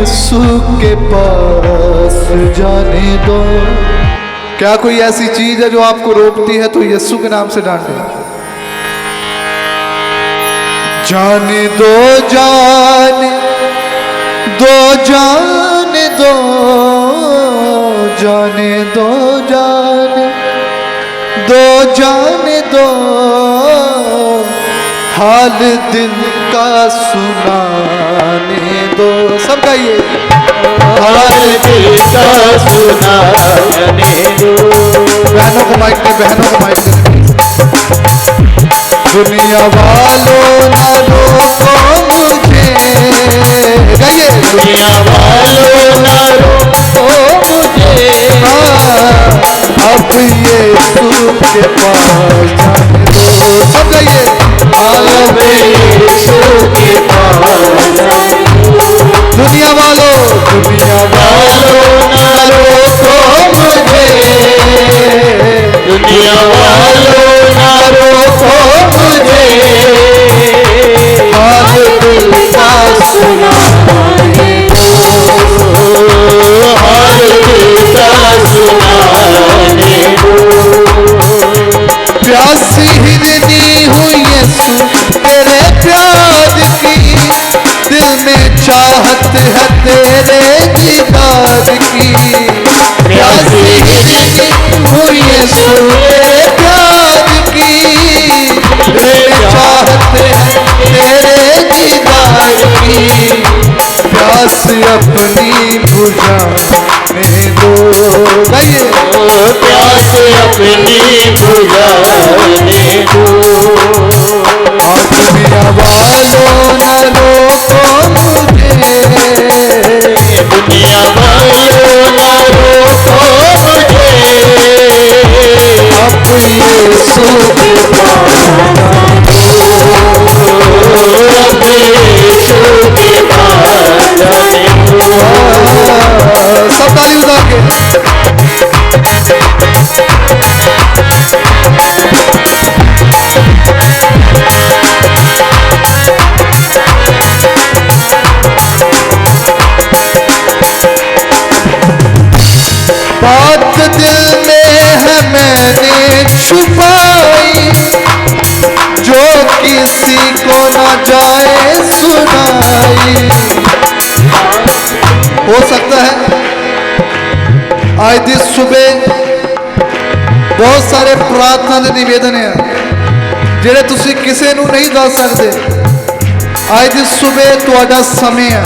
यीशु के पास जाने दो। क्या कोई ऐसी चीज है जो आपको रोकती है तो यीशु के नाम से डांटे। जाने दो जाने दो जाने दो जाने दो जाने दो जाने दो हाल दिल का सुनाने दो। सब गाइए। हाल दिल का सुनाने दो। बहनों को माइक दे, बहनों को माइक दे। दुनिया वालों ना रोको मुझे, गाइए। दुनिया वालों ना रोको मुझे, अब यीशु के पास जाने दो। सब गाइए। अब यीशु के पास जाने दो। दुनिया वालों ना रोको मुझे, दुनिया वालों ना रोको मुझे, हाल दिल का सुनाने दो। हाल दिल का सुनाने दो। प्यासी हिरनी हुई यीशु तेरे प्यार की, दिल में चाहत है तेरे दीदार की। प्यासी हिरनी हुई यीशु तेरे प्यार की, दिल में चाहत है तेरे दीदार की। प्यास अपनी बुझाने दो। गाइए। प्यास अपनी बुझाने दो। और दुनिया वालों न रोको मुझे, दुनिया वालों ना रोको मुझे, अब यीशु के पास अब यीशु के पास जाने दो। सब ताली बजा के। बात दिल में है मैंने छुपाई, जो किसी को न जाए सुनाई। हो सकता है आज दिन सुबह बहुत सारे प्रार्थना ਦੇ निवेदन है ਜਿਹੜੇ ਤੁਸੀਂ ਕਿਸੇ ਨੂੰ ਨਹੀਂ ਦੱਸ ਸਕਦੇ। ਅੱਜ ਦੀ ਸਵੇਰ ਤੁਹਾਡਾ ਸਮੇਂ ਹੈ।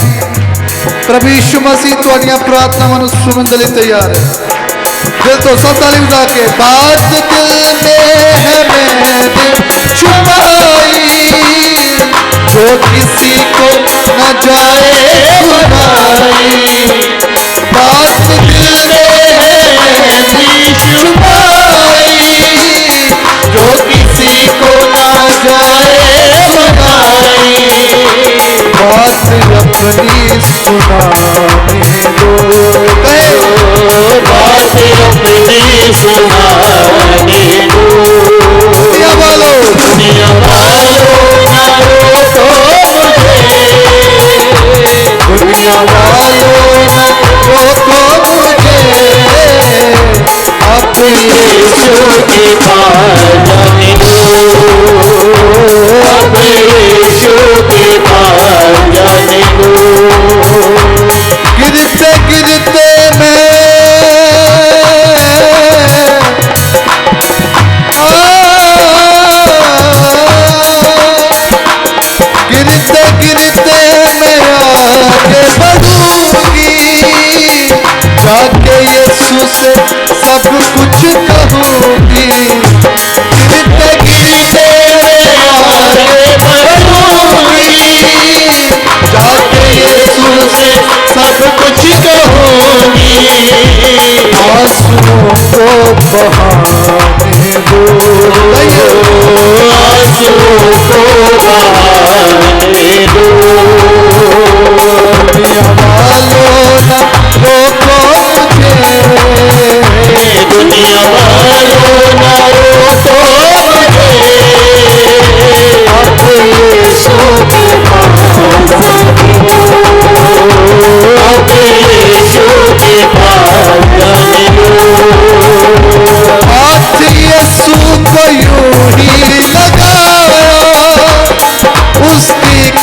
प्रभु यीशु मसीह ਤੁਹਾਡੀਆਂ ਪ੍ਰਾਰਥਨਾਵਾਂ ਨੂੰ ਸੁਣਨ ਦੇ ਲਈ ਤਿਆਰ ਹੈ। दिल तो सब ताली बजा के। बात दिल में है मैंने छुपाई, जो किसी को न जाए सुनाई। बात दिल में है छुपाई, जो किसी को न जाए सुनाई। बात अपनी सुनाने दो। बात अपनी सुनाने दो। दुनिया वालों ना रोको मुझे, दुनिया वालों न रोको मुझे, अब यीशु के पास जाने दो। अब यीशु के पास जाने दो। गिरते गिरते मैं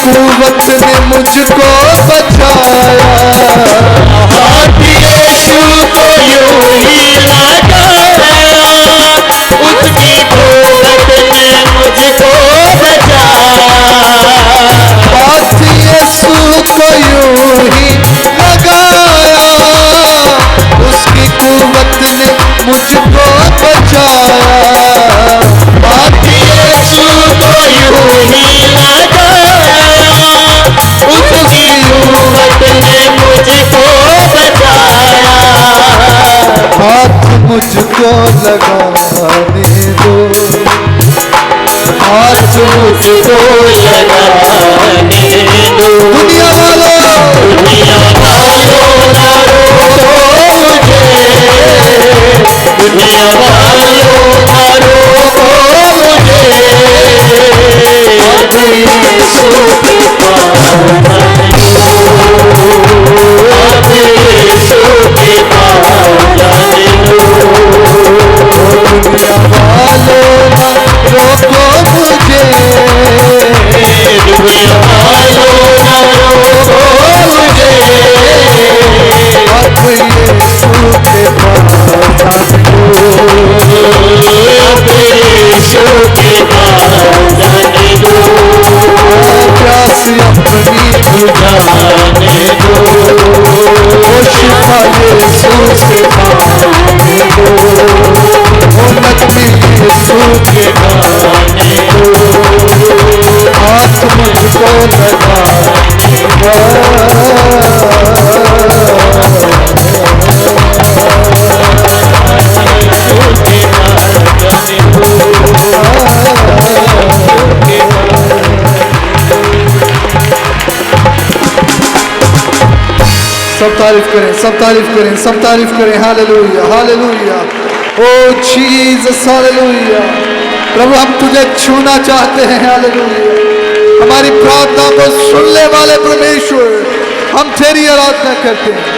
कुव्वत ने मुझको बचाया, हाथ यीशु को यूं ही लगाया, उसकी कुव्वत ने मुझको बचाया। हाथ यीशु को यूं ही लगाया, उसकी कुव्वत ने मुझको बचाया। हाथ यीशु को यूं ही लगाया, उसकी कुव्वत ने मुझको बचाया। हाथ मुझको लगाने दो, हाथ मुझको लगाने दो। दुनिया वालों, दुनिया वालों ना रोको मुझे, दुनिया वालों ना रोको मुझे। अब यीशु के पास जाने दो, अब यीशु के पास जाने दो। दुनिया वालों ना रोको मुझे, दुनिया वालों ना रोको मुझे। अब यीशु के पास जाने दो। अब यीशु के पास जाने दो, प्यास अपनी जाने दो। शिफा यीशु से मांगे दो, उन्नत यीशु के गाने दो। हाथ मुझको सब तारीफ करें, सब तारीफ करें, सब तारीफ करें। Hallelujah, hallelujah. ओ जीसस, हालेलुया। प्रभु हम तुझे छूना चाहते हैं। हालेलुया। हमारी प्रार्थना को सुनने वाले परमेश्वर, हम तेरी आराधना करते हैं।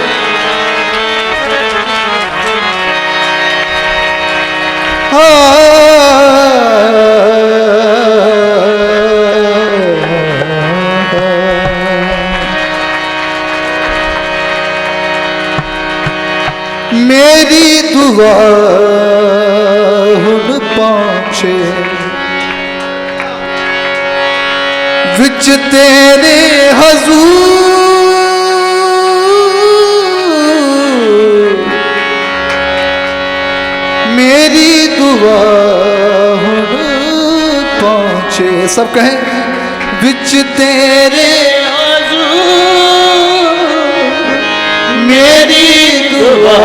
मेरी दुआ हुन पहुंचे विच तेरे हजूर, मेरी दुआ हुन पहुंचे। सब कहें, विच तेरे हजूर, मेरी दुआ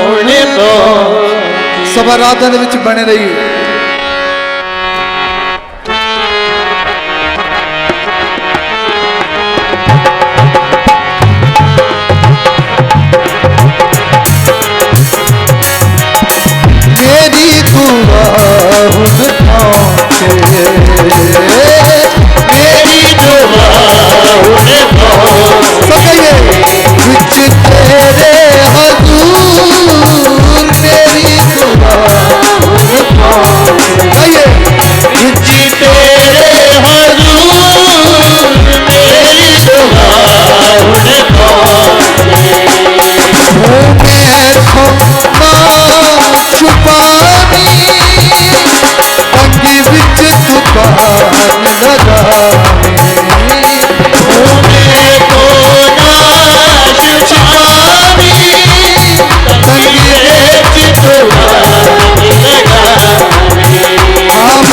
हुन पहुंचे। सब आराधना विच बने रहिए। मेरी दुआ हुन पहुंचे, मेरी दुआ हुन पहुंचे। विच तेरे हजूर, मेरी दुआ हुन पहुंचे। विच तेरे हजूर, मेरी दुआ हुन पहुंचे। मैं खोना छुपानी, अंगी विच दुकान लगानी। मैं तो ना छुपानी, अंगी विच दुकान लगानी। हम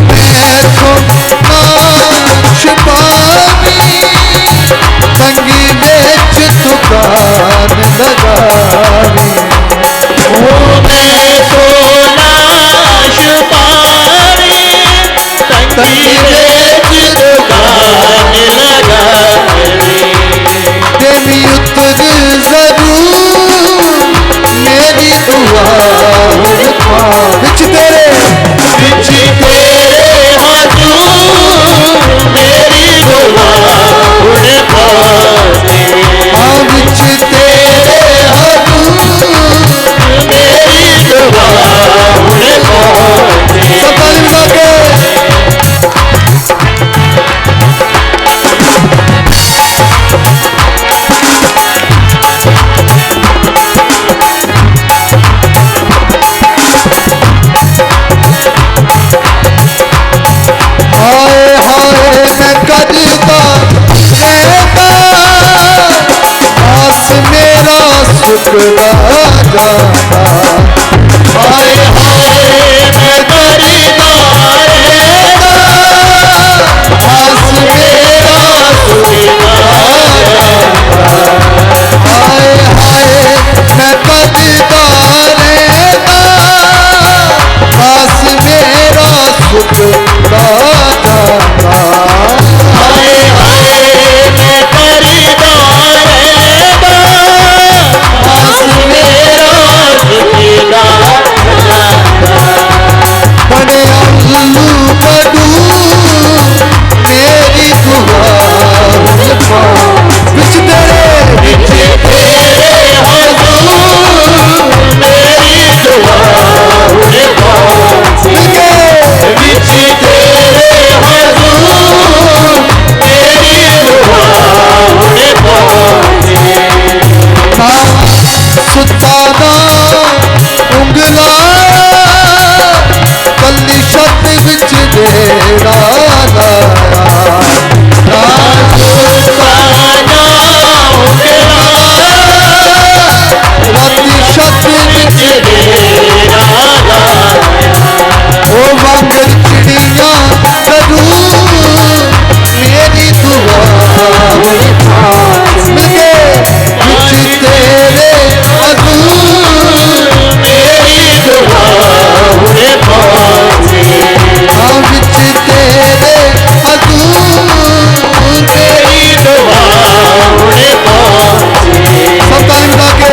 मैं खोना छुपानी, अंगी विच दुकान लगानी। मैं तो ना छुपानी, अंगी विच दुकान लगानी। तेरी उतर जरूर, मेरी दुआ हुन पहुंचे। विच तेरे हजूर, मेरी दुआ हुन पहुंचे। हाँ, विच तेरे हजूर, मेरी दुआ हुन पहुंचे। सब ताली बजा के झुकदा जाता। हाय हाय मैं दरबारेगा आस मेरा झुकदा जाता। हाय हाय मैं दरबारेगा आस मेरा झुकदा जाता। हाय हाय मैं दरबारेगा आस मेरा झुकदा जाता। बड़े अल्लू बडू मेरी दुआ बिच तेरे विच तेरे हुजूर मेरी दुआ हुए पहुंची। विच तेरे हुजूर मेरी दुआ हुए पहुंची। सुताना उंगला कली छत विच देरा राती छत विच ओ वांगर चिड़िया करू मेरी दुआ मिलके विच तेरे हजूर मेरी दुआ हुए पहुंची। हाँ विच तेरे हजूर मेरी दुआ हुए पहुंची। सब टाइम लाके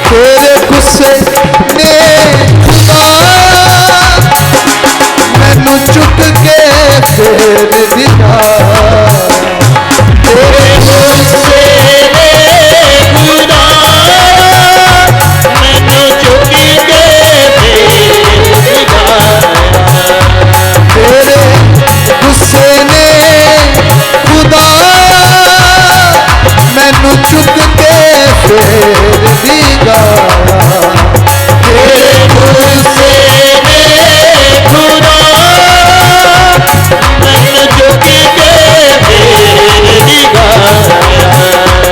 तेरे गुस्से ने खुदा मैनू चुक के फेर दिया। तेरे गुस्से ने खुदा मैनू चुक के भेजा। तेरे गुस्से ने खुदा मैनू चुक के फेर दिया। तेरे गुस्से ने खुदा मैनू चुक के भेजा।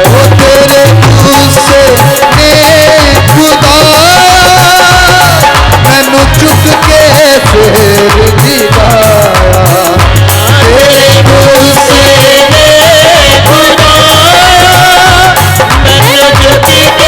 ओ तेरे गुस्से ने खुदा मैनू चुक के फेर दिया। तेरे गुस्से ने खुदा मैनू चुक के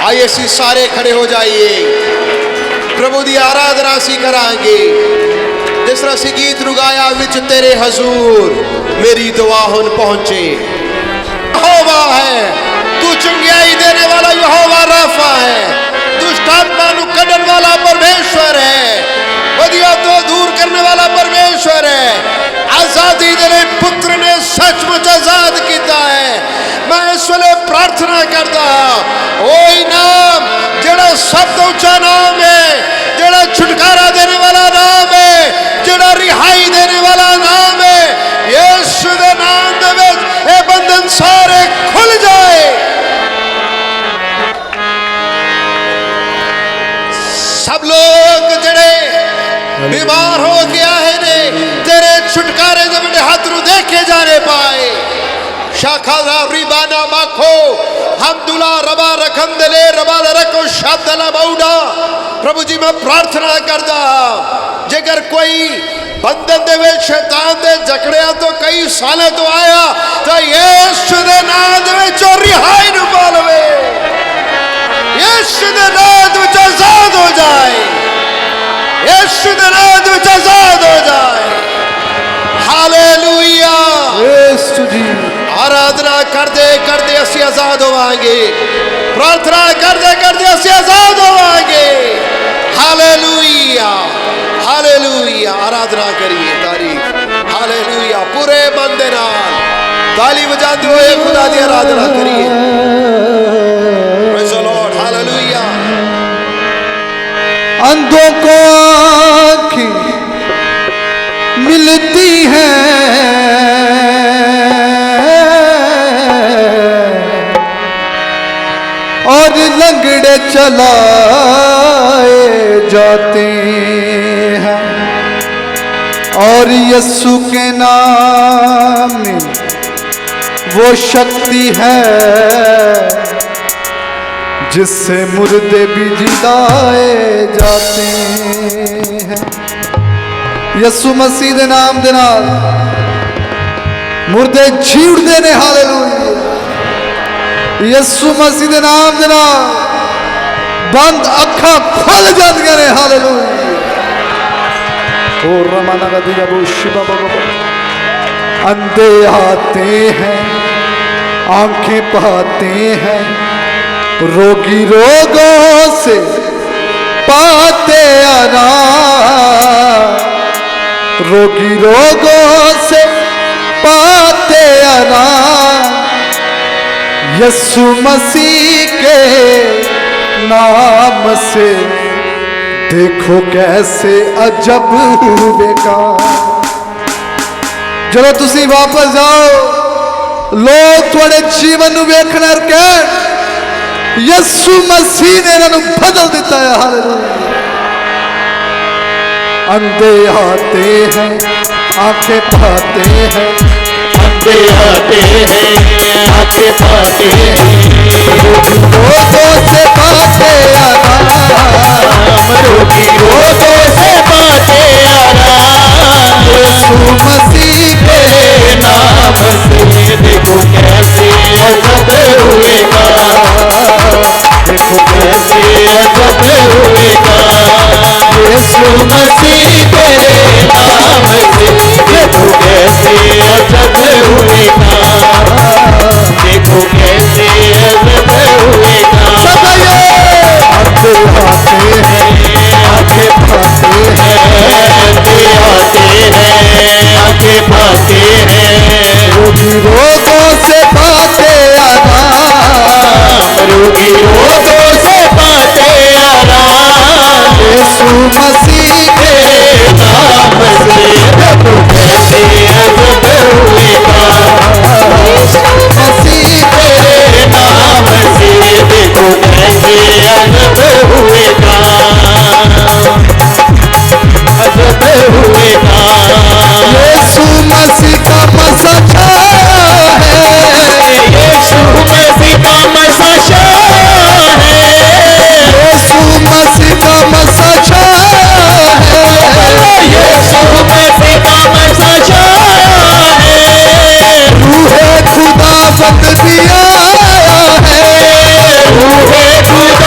आइए सी सारे खड़े हो जाइए, प्रभु दी आराधना सी करांगे। जिस तरह सी गीत रुगाया विच तेरे हजूर मेरी दुआ हुन पहुंचे। यहोवा है तू, चंगियाई देने वाला यहोवा राफा है, दुष्ट आत्मा नु कढण वाला परमेश्वर है, वधिया तो दूर करने वाला परमेश्वर है। आजादी दे पुत्र ने सचमुच आजाद किया है। मैं इस वेले प्रार्थना करता ओही नाम जेड़ा सब तो ऊंचा नाम है, जेड़ा छुटकारा देने वाला नाम है, जेड़ा रिहाई देने वाला नाम है। यीशु दे नाम दे विच ये बंधन सारे खुल जाए। सब लोग जेड़े बीमार हो गया है ने तेरे छुटकारे दे बड़े हाथ नु देखे जाने पाए। शाखा रिबाना माखो हमदुला रबा रखंदले रबा रखो शादला बाउडा। प्रभु जी मैं प्रार्थना करदा जेकर कोई बंधन दे विच शैतान दे जकड़िया तो कई साल तो आया तो यीशु दे नाम दे विच रिहाई नु पालवे, यीशु दे नाम दे विच आजाद हो जाए, यीशु दे नाम दे विच आजाद हो जाए। हालेलुया। यीशु जी आराधना करते करते असी आजाद होवांगे, प्रार्थना करते करते असी आजाद होवांगे। Hallelujah hallelujah. आराधना करिए तारीफ। हालेलुया। पूरे मन दे नाल ताली बजाते हुए खुदा दी आराधना करिए। Praise the Lord. हालेलुया। अंधों को आँखें मिलती हैं, और लंगड़े चलाए जाते हैं, और यीशु के नाम में वो शक्ति है जिससे मुर्दे भी जिलाए जाते हैं। यीशु मसीह दे नाम दे नाल मुर्दे जी उठदे ने। हालेलुया। यीशु मसीह दे नाम दे नाल बंद अखां खुल जांदियां ने। हालेलुया। ओ रमाना गदिया बो शिबा बाबा। अंधे आते हैं, आंखें पाते हैं, रोगी रोगों से पाते आराम, रोगी रोगों से पाते आराम। यीशु मसीह के नाम से देखो कैसे अजब हुए काम। जब तुसी वापस जाओ लोग थोड़े जीवन नूं वेखण और कह यीशु मसीह ने इन्हां नूं बदल दिता है। हालेलुया। अंधे आते हैं, आंखें पाते हैं, अंधे आते हैं, आंखें पाते हैं, रोगों से पाते आराम, रोगी रोगों से पाते आराम। यीशु मसीह के नाम से देखो कैसे अजब हुए काम, देखो कैसे अजब हुए काम। यीशु मसीह के नाम से देखो कैसे अजब हुए काम, देखो कैसे अजब हुए काम। अंधे आते हैं, आंखें पाते हैं, अंधे आते हैं, आंखें पाते हैं, रोगी रोगों से पाते आराम, रोगी रोगों से पाते आराम। यीशु मसीह के नाम से देखो कैसे अजब हुए काम, मसीह तेरे नाम से देखो कैसे अजब हुए काम, अजब हुए काम। यीशु मसीह का मसा छाया है, यीशु मसीह का मसा छाया है, यीशु मसीह का मसा छाया है, यीशु मसीह का मसा छाया है। रूहे खुदा बंद दिया है, रूहे खुदा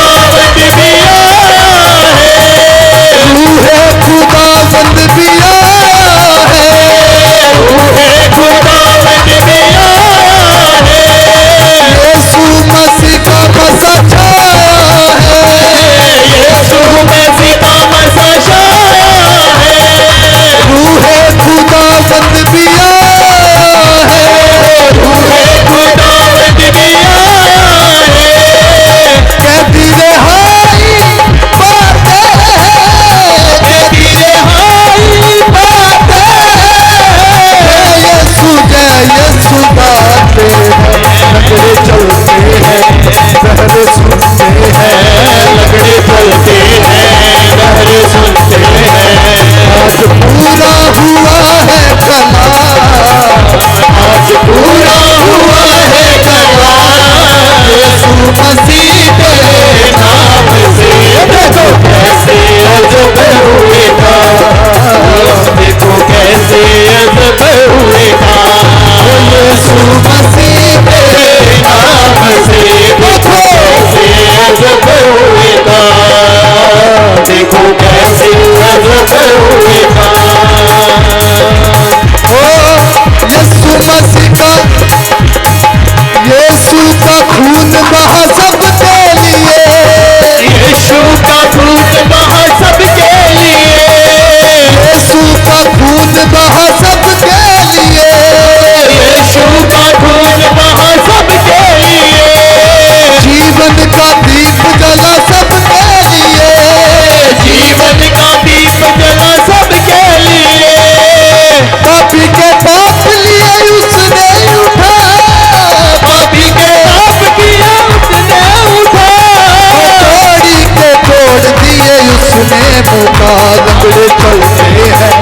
लंगड़े चलते हैं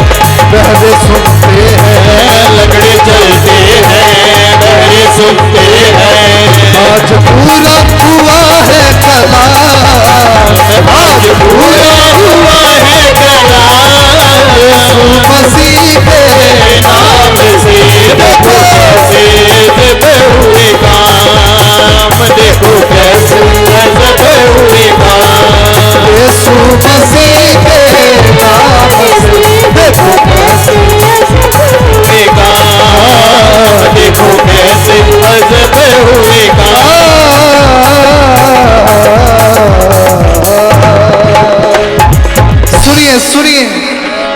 बहरे सुनते हैं, लंगड़े चलते हैं बहरे सुनते हैं। आज पूरा हुआ है कलाम, आज पूरा हुआ है कलाम, मसीह के नाम से देखो कैसे जबे हुए काम, देखो कैसे जबे हुए काम। यीशु मसीह के नाम से देखो कैसे हुए काम, देखो कैसे जबे हुए काम। सुनिए सुनिए,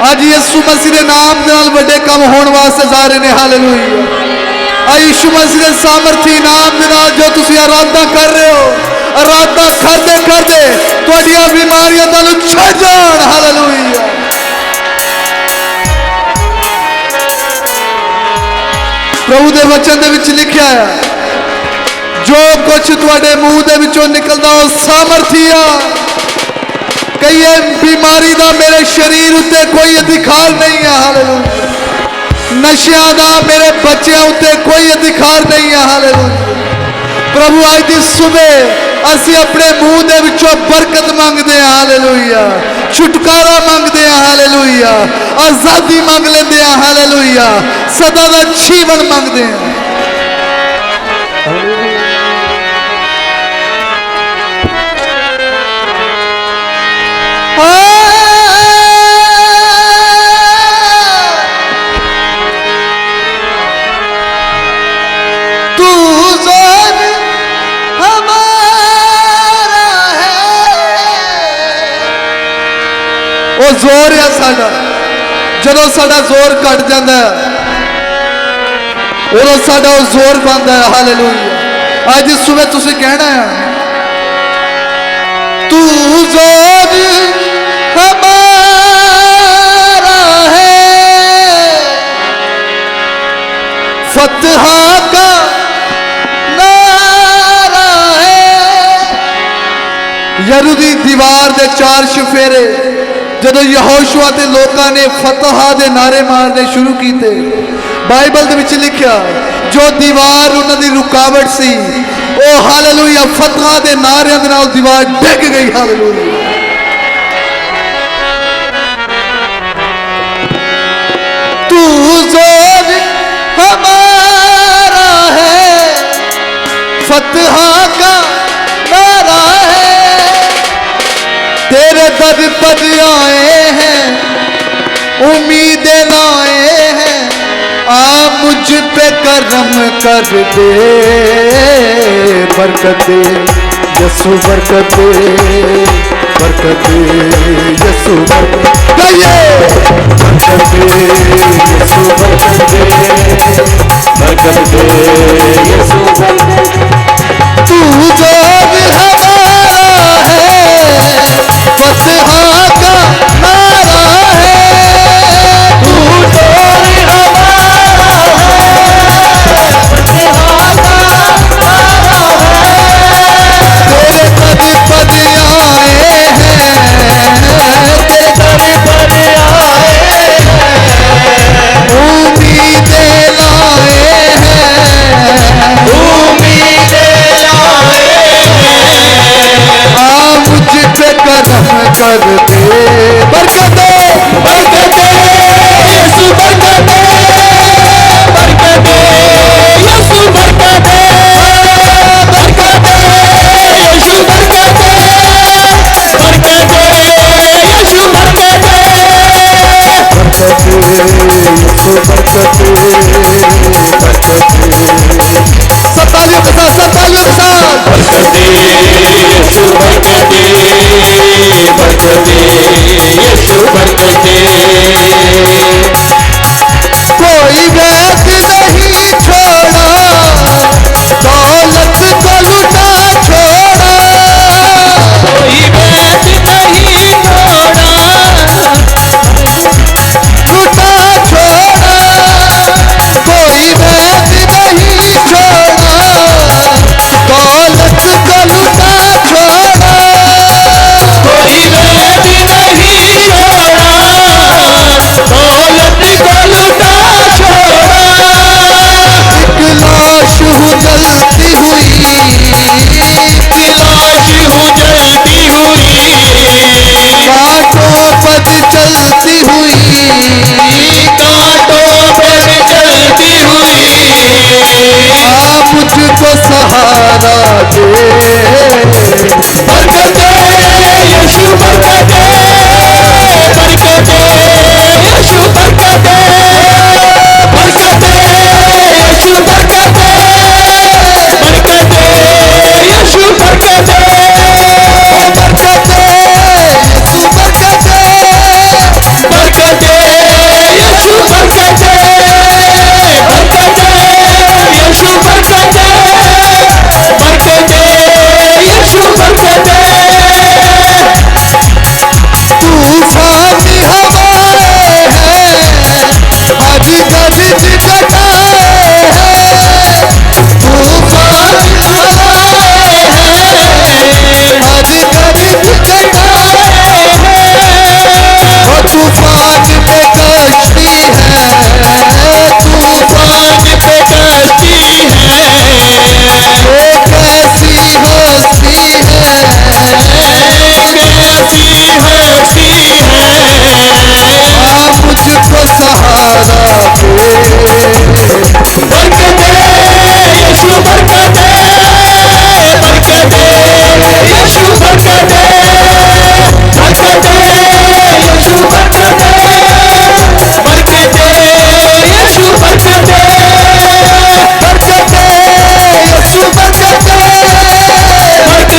आज यीशु मसीह के नाम दे नाल बड़े काम होने वास्ते जा रहे हैं। हालेलुया। आज यीशु मसीह के सामर्थी नाम दे नाल जो तुसी आराधना कर रहे हो, आराधना करते करते तुहाडियां बीमारियां तानू छड़ जाण। हालेलुया। प्रभु दे वचन दे विच लिखिया है, जो कुछ तुहाडे मुंह दे विचों निकलदा ओ सामर्थी आ। कई बीमारी का मेरे शरीर उत्ते कोई अधिकार नहीं है। हालेलुया। नशिया का मेरे बच्चों उत्ते कोई अधिकार नहीं है। हालेलुया। प्रभु आज की सुबह असी अपने मुंह दे विचों बरकत मंगते हैं। हालेलुया। छुटकारा मंगते हैं। हालेलुया। आजादी मंग लेंदे हैं। हालेलुया। सदा का जीवन मंगते हैं। तू जोर हमारा है, वो जोर है साडा। जदों साडा जोर घट जाता है उदों साडा वो जोर बनता है। हालेलुया। आज इस सुबह तुसी कहना है, तू जोर हमारा है, फतह का नारा है। यरूदी दीवार दे 4 चफेरे जदों यहोशुआ ते लोकां ने फतह दे नारे मारने शुरू कीते, बाइबल दे विच लिखिया जो दीवार उन्हां दी रुकावट सी ओ हालेलुया फतह दे नारियां दे नाल दीवार डिग गई। हालेलुया। तू जोर हमारा है, फतह का नारा है। तेरे दर पर आए हैं, उम्मीदें लाए हैं, आ मुझ पे करम कर दे, बरकत दे यीशु, बरकत दे, बरकत दे यीशु, बरकत दे यीशु, बरकत दे, बरकत दे यीशु बरकत दे। तू जोर हमारा है, फतह का नारा है। तू जोर हमारा है, फतह का नारा है। तेरे पद पद आए हैं, तेरे पद पद आए हैं, उम्मीदें लाए हैं, मुझको सहारा दे। बरकत दे यीशु बरकत दे, बरकत दे यीशु बरकत दे, बरकत दे यीशु बरकत दे, बरकत दे यीशु बरकत दे, बरकत दे यीशु बरकत दे, बरकत दे यीशु बरकत दे, बरकत दे यीशु बरकत दे, बरकत दे यीशु बरकत दे। तूफानी हवाएं हैं आज कभी बिकट आए हैं, तूफानी हवाएं हैं आज कभी बिकट आए हैं। और तूफान पे कश्ती है, तूफान पे कश्ती है, वो कैसी हस्ती है, कैसी हस्ती है, हाँ मुझको सहारा दे। बरकत दे यीशु बरकत दे, बरकत दे यीशु बरकत दे, बरकत दे यीशु बरकत दे, बरकत दे यीशु बरकत दे, बरकत दे यीशु बरकत दे, बरकत दे यीशु बरकत दे, बरकत दे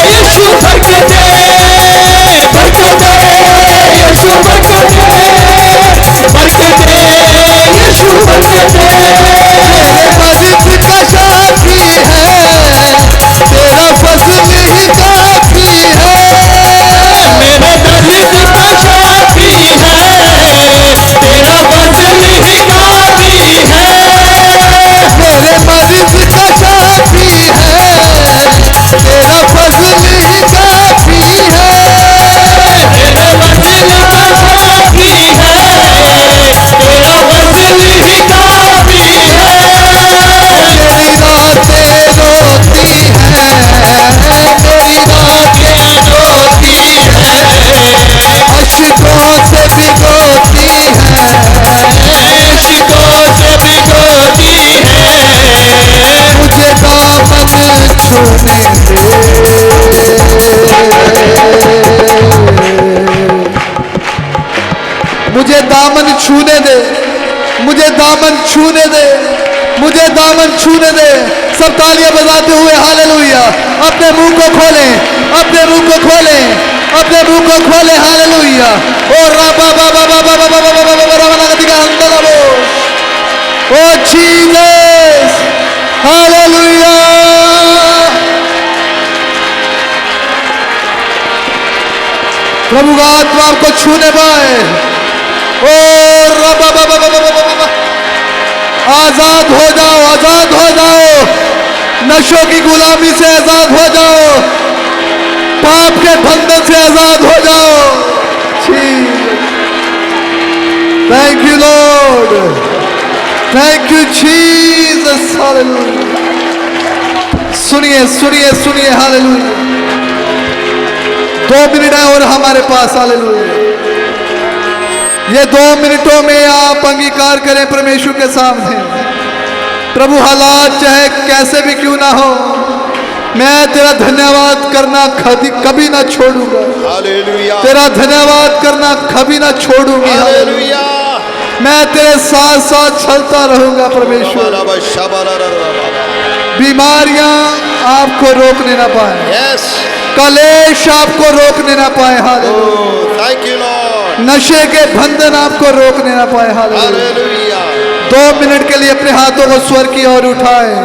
यीशु बरकत दे, बरकत दे यीशु बरकत दे। तेरे मर्द का साथी है, तेरा फजल ही काफी है, मेरे दर्द का शाफी है, तेरा फजल ही काफी है, मेरे मर्द का साथी है, तेरा फजल ही काफी है। मेरे मंजिल का साथी है, तेरा फजल ही काफी है, मेरी रातें रोती हैं, मेरी रातें रोती हैं, अश्कों से भिगोती हैं, इश्कों से भिगोती है, मुझे दामन छूने दे, मुझे दामन छूने दे, मुझे दामन छूने दे, मुझे दामन छूने दे। सब तालियां बजाते हुए हालेलुया। अपने मुंह को खोलें, अपने मुंह को खोलें, अपने मुंह को खोलें, हालेलुया। ओ राबा बाबा बाबा बाबा बाबा बाबा रामनागति का अंदर ओ जीसस, हालेलुया। प्रभु का आत्मा आपको छूने पाए। ओ रबा बाबा बाबा बाबा, आजाद हो जाओ, आजाद हो जाओ, नशों की गुलामी से आजाद हो जाओ, पाप के बंधन से आजाद हो जाओ। Thank you Lord, thank you Jesus, hallelujah. सुनिए सुनिए सुनिए, हालेलुया। 2 मिनट है और हमारे पास, हालेलुया। ये 2 मिनटों में आप अंगीकार करें परमेश्वर के सामने। प्रभु हालात चाहे कैसे भी क्यों ना हो, मैं तेरा धन्यवाद करना कभी ना छोड़ूंगा, हालेलुया, तेरा धन्यवाद करना कभी ना छोड़ूंगी, हालेलुया। मैं तेरे साथ साथ चलता रहूंगा परमेश्वर। बीमारियां आपको रोकने ना पाए, यस, कलेश आपको रोकने ना पाए, हालेलुया। थैंक यू लॉर्ड, नशे के बंधन आपको रोकने ना पाए, हालेलुया। हालेलुया। 2 मिनट के लिए अपने हाथों को स्वर की ओर उठाएं।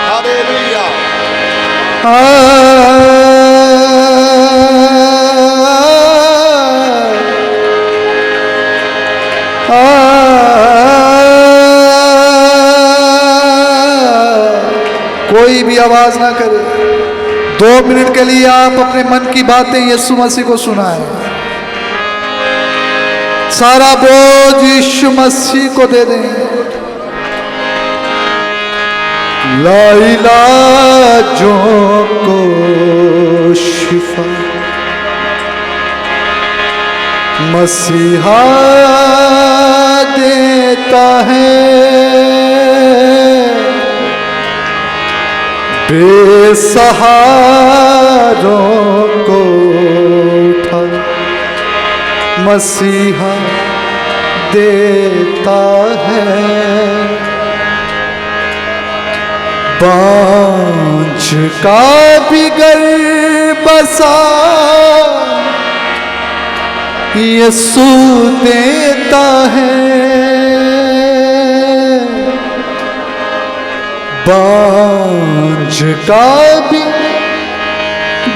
हालेलुया, कोई भी आवाज ना करे। 2 मिनट के लिए आप अपने मन की बातें यीशु मसीह को सुनाएं। सारा बोझ यीशु मसीह को दे दें। ला इलाजों को शिफा मसीहा देता है। बेसहारों को उठा मसीहा देता है, बांझ का भी घर बसा यीशु देता है, बांझ का भी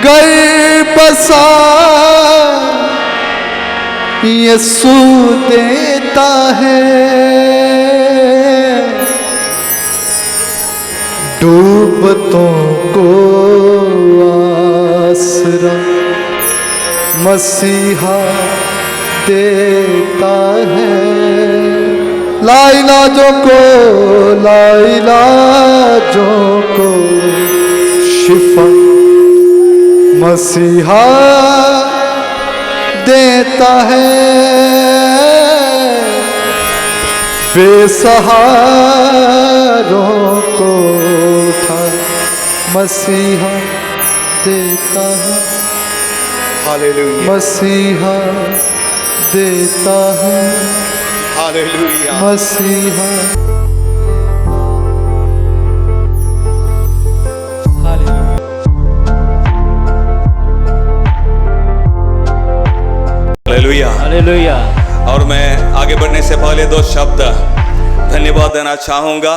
घर बसा यीशु देता है, डूबतों को आसरा मसीहा देता है, लाइलाजों को शिफा मसीहा देता है, बेसहारों को उठा मसीहा देता है, हालेलुया, मसीहा देता है, हालेलुया। मसीहा। Hallelujah, hallelujah. और मैं आगे बढ़ने से पहले दो शब्द धन्यवाद देना चाहूँगा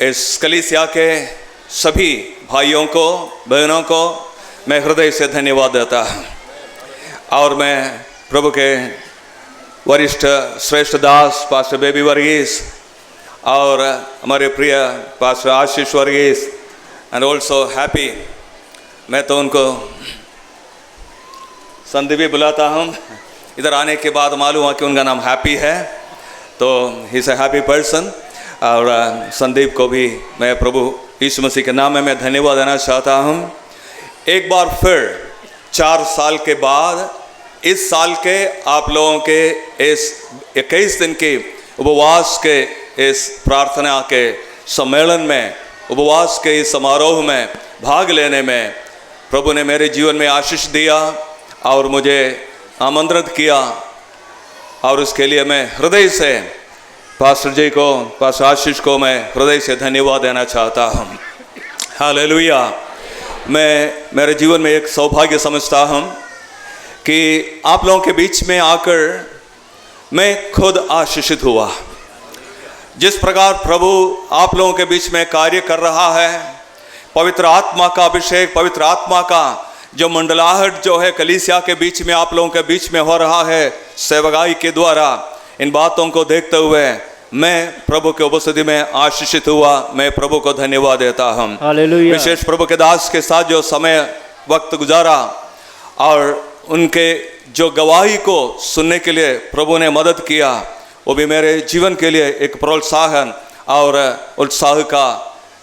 इस कलीसिया के सभी भाइयों को, बहनों को मैं हृदय से धन्यवाद देता हूँ। और मैं प्रभु के वरिष्ठ श्रेष्ठ दास पास्टर बेबी वर्गीस और हमारे प्रिय pastor Ashish Varghese and also happy, मैं तो उनको संदीप भी बुलाता हूँ, इधर आने के बाद मालूम हुआ कि उनका नाम हैप्पी है, तो he is a happy person. और संदीप को भी मैं प्रभु यीशु मसीह के नाम में मैं धन्यवाद देना चाहता हूँ। एक बार फिर 4 साल के बाद इस साल के आप लोगों के इस 21 दिन के उपवास के इस प्रार्थना के सम्मेलन में, उपवास के इस समारोह में भाग लेने में प्रभु ने मेरे जीवन में आशीष दिया और मुझे आमंत्रित किया, और उसके लिए मैं हृदय से पास्टर जी को, पास्टर आशीष को मैं हृदय से धन्यवाद देना चाहता हूँ। हालेलुया। मैं मेरे जीवन में एक सौभाग्य समझता हूँ कि आप लोगों के बीच में आकर मैं खुद आशीषित हुआ। जिस प्रकार प्रभु आप लोगों के बीच में कार्य कर रहा है, पवित्र आत्मा का अभिषेक, पवित्र आत्मा का जो मंडलाहट जो है कलीसिया के बीच में आप लोगों के बीच में हो रहा है सेवकाई के द्वारा, इन बातों को देखते हुए मैं प्रभु के उपस्थिति में आशीषित हुआ। मैं प्रभु को धन्यवाद देता हूँ। हालेलुया। विशेष प्रभु के दास के साथ जो समय वक्त गुजारा और उनके जो गवाही को सुनने के लिए प्रभु ने मदद किया, वो भी मेरे जीवन के लिए एक प्रोत्साहन और उत्साह का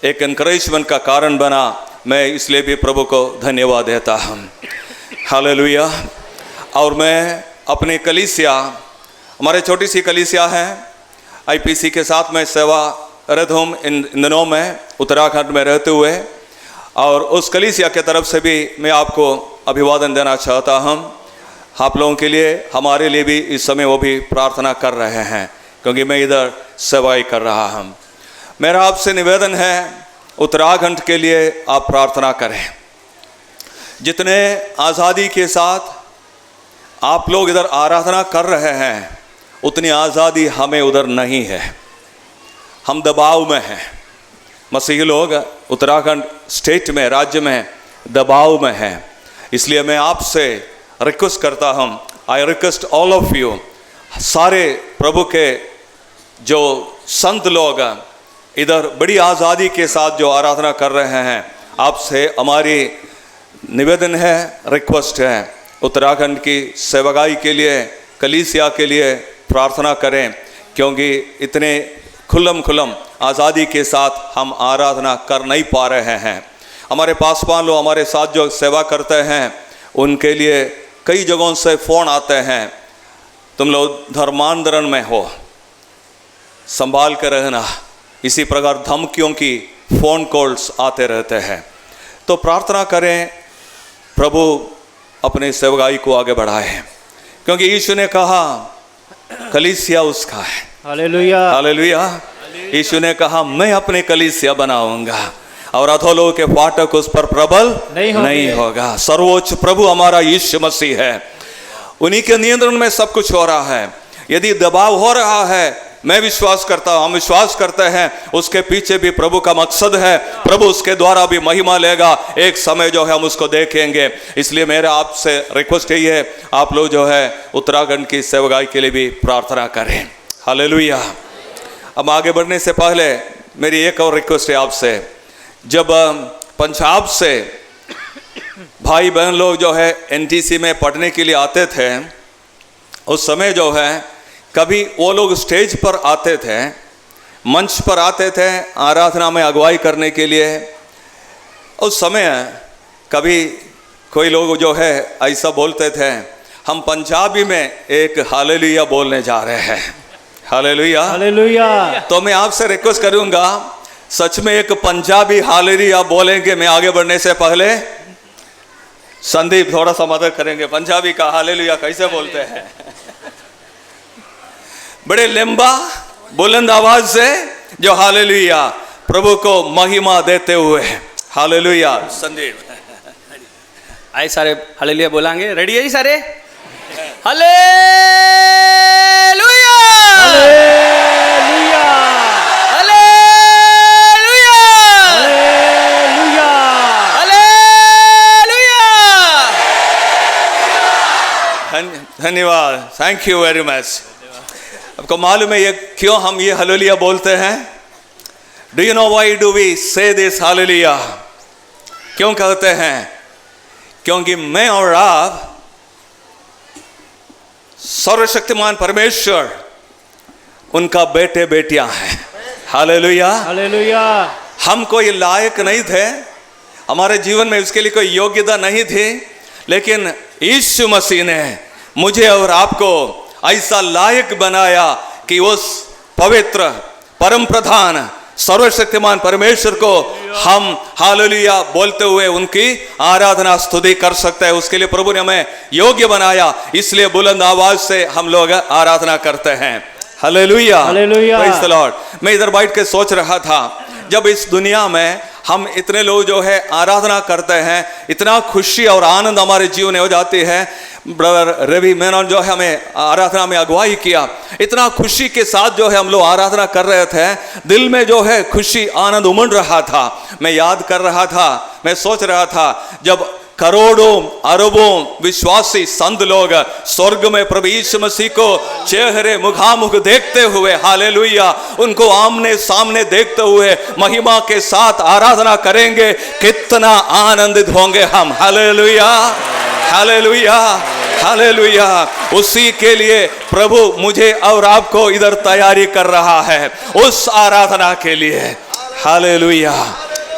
एक एनकरेजमेंट का कारण बना। मैं इसलिए भी प्रभु को धन्यवाद देता हूँ। हालेलुया। और मैं अपनी कलीसिया, हमारे छोटी सी कलीसिया है, आईपीसी के साथ मैं सेवारत हूँ इन दिनों में उत्तराखंड में रहते हुए, और उस कलीसिया के तरफ से भी मैं आपको अभिवादन देना चाहता हूँ। आप लोगों के लिए, हमारे लिए भी इस समय वो भी प्रार्थना कर रहे हैं, क्योंकि मैं इधर सेवाई कर रहा हूँ। मेरा आपसे निवेदन है, उत्तराखंड के लिए आप प्रार्थना करें। जितने आज़ादी के साथ आप लोग इधर आराधना कर रहे हैं, उतनी आज़ादी हमें उधर नहीं है। हम दबाव में हैं। मसीही लोग उत्तराखंड स्टेट में, राज्य में दबाव में हैं। इसलिए मैं आपसे रिक्वेस्ट करता हूँ, I request all of you, सारे प्रभु के जो संत लोग इधर बड़ी आज़ादी के साथ जो आराधना कर रहे हैं, आपसे हमारी निवेदन है, रिक्वेस्ट है, उत्तराखंड की सेवकाई के लिए, कलीसिया के लिए प्रार्थना करें, क्योंकि इतने खुल्लम आज़ादी के साथ हम आराधना कर नहीं पा रहे हैं। हमारे पासवान लोग हमारे साथ जो सेवा करते हैं, उनके लिए कई जगहों से फ़ोन आते हैं, तुम लोग धर्मांतरण में हो, संभाल कर रहना। इसी प्रकार धमकियों की फ़ोन कॉल्स आते रहते हैं। तो प्रार्थना करें प्रभु अपने सेवकाई को आगे बढ़ाए, क्योंकि यीशु ने कहा कलीसिया उसका है। Hallelujah, hallelujah. यीशु ने कहा मैं अपने कलीसिया बनाऊंगा और अधोलोक के फाटक उस पर प्रबल नहीं होगा। सर्वोच्च प्रभु हमारा यीशु मसीह है, उन्हीं के नियंत्रण में सब कुछ हो रहा है। यदि दबाव हो रहा है, मैं विश्वास करता हूं, हम विश्वास करते हैं, उसके पीछे भी प्रभु का मकसद है। प्रभु उसके द्वारा भी महिमा लेगा, एक समय जो है हम उसको देखेंगे। इसलिए मेरा आपसे रिक्वेस्ट यही है, आप लोग जो है उत्तराखंड की सेवकाई के लिए भी प्रार्थना करें। हालेलुया। अब आगे बढ़ने से पहले मेरी एक और रिक्वेस्ट है आपसे। जब पंजाब से भाई बहन लोग जो है एनटीसी में पढ़ने के लिए आते थे, उस समय जो है कभी वो लोग स्टेज पर आते थे, मंच पर आते थे आराधना में अगुवाई करने के लिए। उस समय कभी कोई लोग जो है ऐसा बोलते थे, हम पंजाबी में एक हालेलुया बोलने जा रहे हैं। Hallelujah, hallelujah. तो मैं आपसे रिक्वेस्ट करूंगा, सच में एक पंजाबी हालेलुया बोलेंगे। मैं आगे बढ़ने से पहले संदीप थोड़ा सा मदद करेंगे, पंजाबी का हालेलुया कैसे बोलते हैं। बड़े लंबा बुलंद आवाज से जो हालेलुया प्रभु को महिमा देते हुए। हालेलुया। संदीप आए सारे हालेलुया बोलेंगे। रेडी है जी सारे? Hallelujah, hallelujah, hallelujah, hallelujah. Hallelujah. धन्यवाद, थैंक यू वेरी मच। आपको मालूम है ये क्यों हम ये हालेलुया बोलते हैं? Do you know why do we say this hallelujah? क्यों कहते हैं? क्योंकि मैं और आप सर्वशक्तिमान परमेश्वर उनका बेटे बेटियां हैं। Hallelujah, hallelujah. हम कोई लायक नहीं थे, हमारे जीवन में उसके लिए कोई योग्यता नहीं थी, लेकिन यीशु मसीह ने मुझे और आपको ऐसा लायक बनाया कि उस पवित्र परम प्रधान सर्वशक्तिमान परमेश्वर को हम हालेलुया बोलते हुए उनकी आराधना स्तुति कर सकते हैं। उसके लिए प्रभु ने हमें योग्य बनाया, इसलिए बुलंद आवाज से हम लोग आराधना करते हैं। Hallelujah, hallelujah. Praise the Lord. मैं इधर बैठ के सोच रहा था, जब इस दुनिया में हम इतने लोग जो है आराधना करते हैं, इतना खुशी और आनंद हमारे जीवन में हो जाती है। ब्रदर रवि मेनन जो है हमें आराधना में अगुवाई किया, इतना खुशी के साथ जो है हम लोग आराधना कर रहे थे, दिल में जो है खुशी आनंद उमड़ रहा था। मैं याद कर रहा था, मैं सोच रहा था, जब करोड़ों अरबों विश्वासी संत लोग स्वर्ग में प्रभु यीशु मसीह को चेहरे मुखामुख देखते हुए, हालेलुया, उनको आमने सामने देखते हुए महिमा के साथ आराधना करेंगे, कितना आनंदित होंगे हम। Hallelujah, hallelujah, hallelujah. उसी के लिए प्रभु मुझे और आपको इधर तैयारी कर रहा है, उस आराधना के लिए। Hallelujah,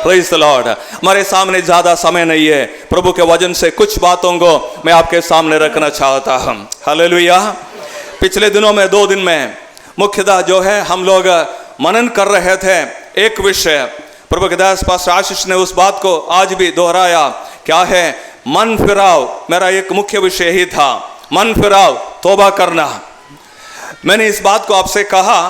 praise the Lord. हमारे सामने ज्यादा समय नहीं है, प्रभु के वचन से कुछ बातों को मैं आपके सामने रखना चाहता हूं। हालेलुया। पिछले दिनों में 2 दिन में मुख्यतः जो है हम लोग मनन कर रहे थे एक विषय, प्रभु के दास पास्टर आशीष ने उस बात को आज भी दोहराया, क्या है? मन फिराव। मेरा एक मुख्य विषय ही था, मन फिराव, तौबा करना। मैंने इस बात को आपसे कहा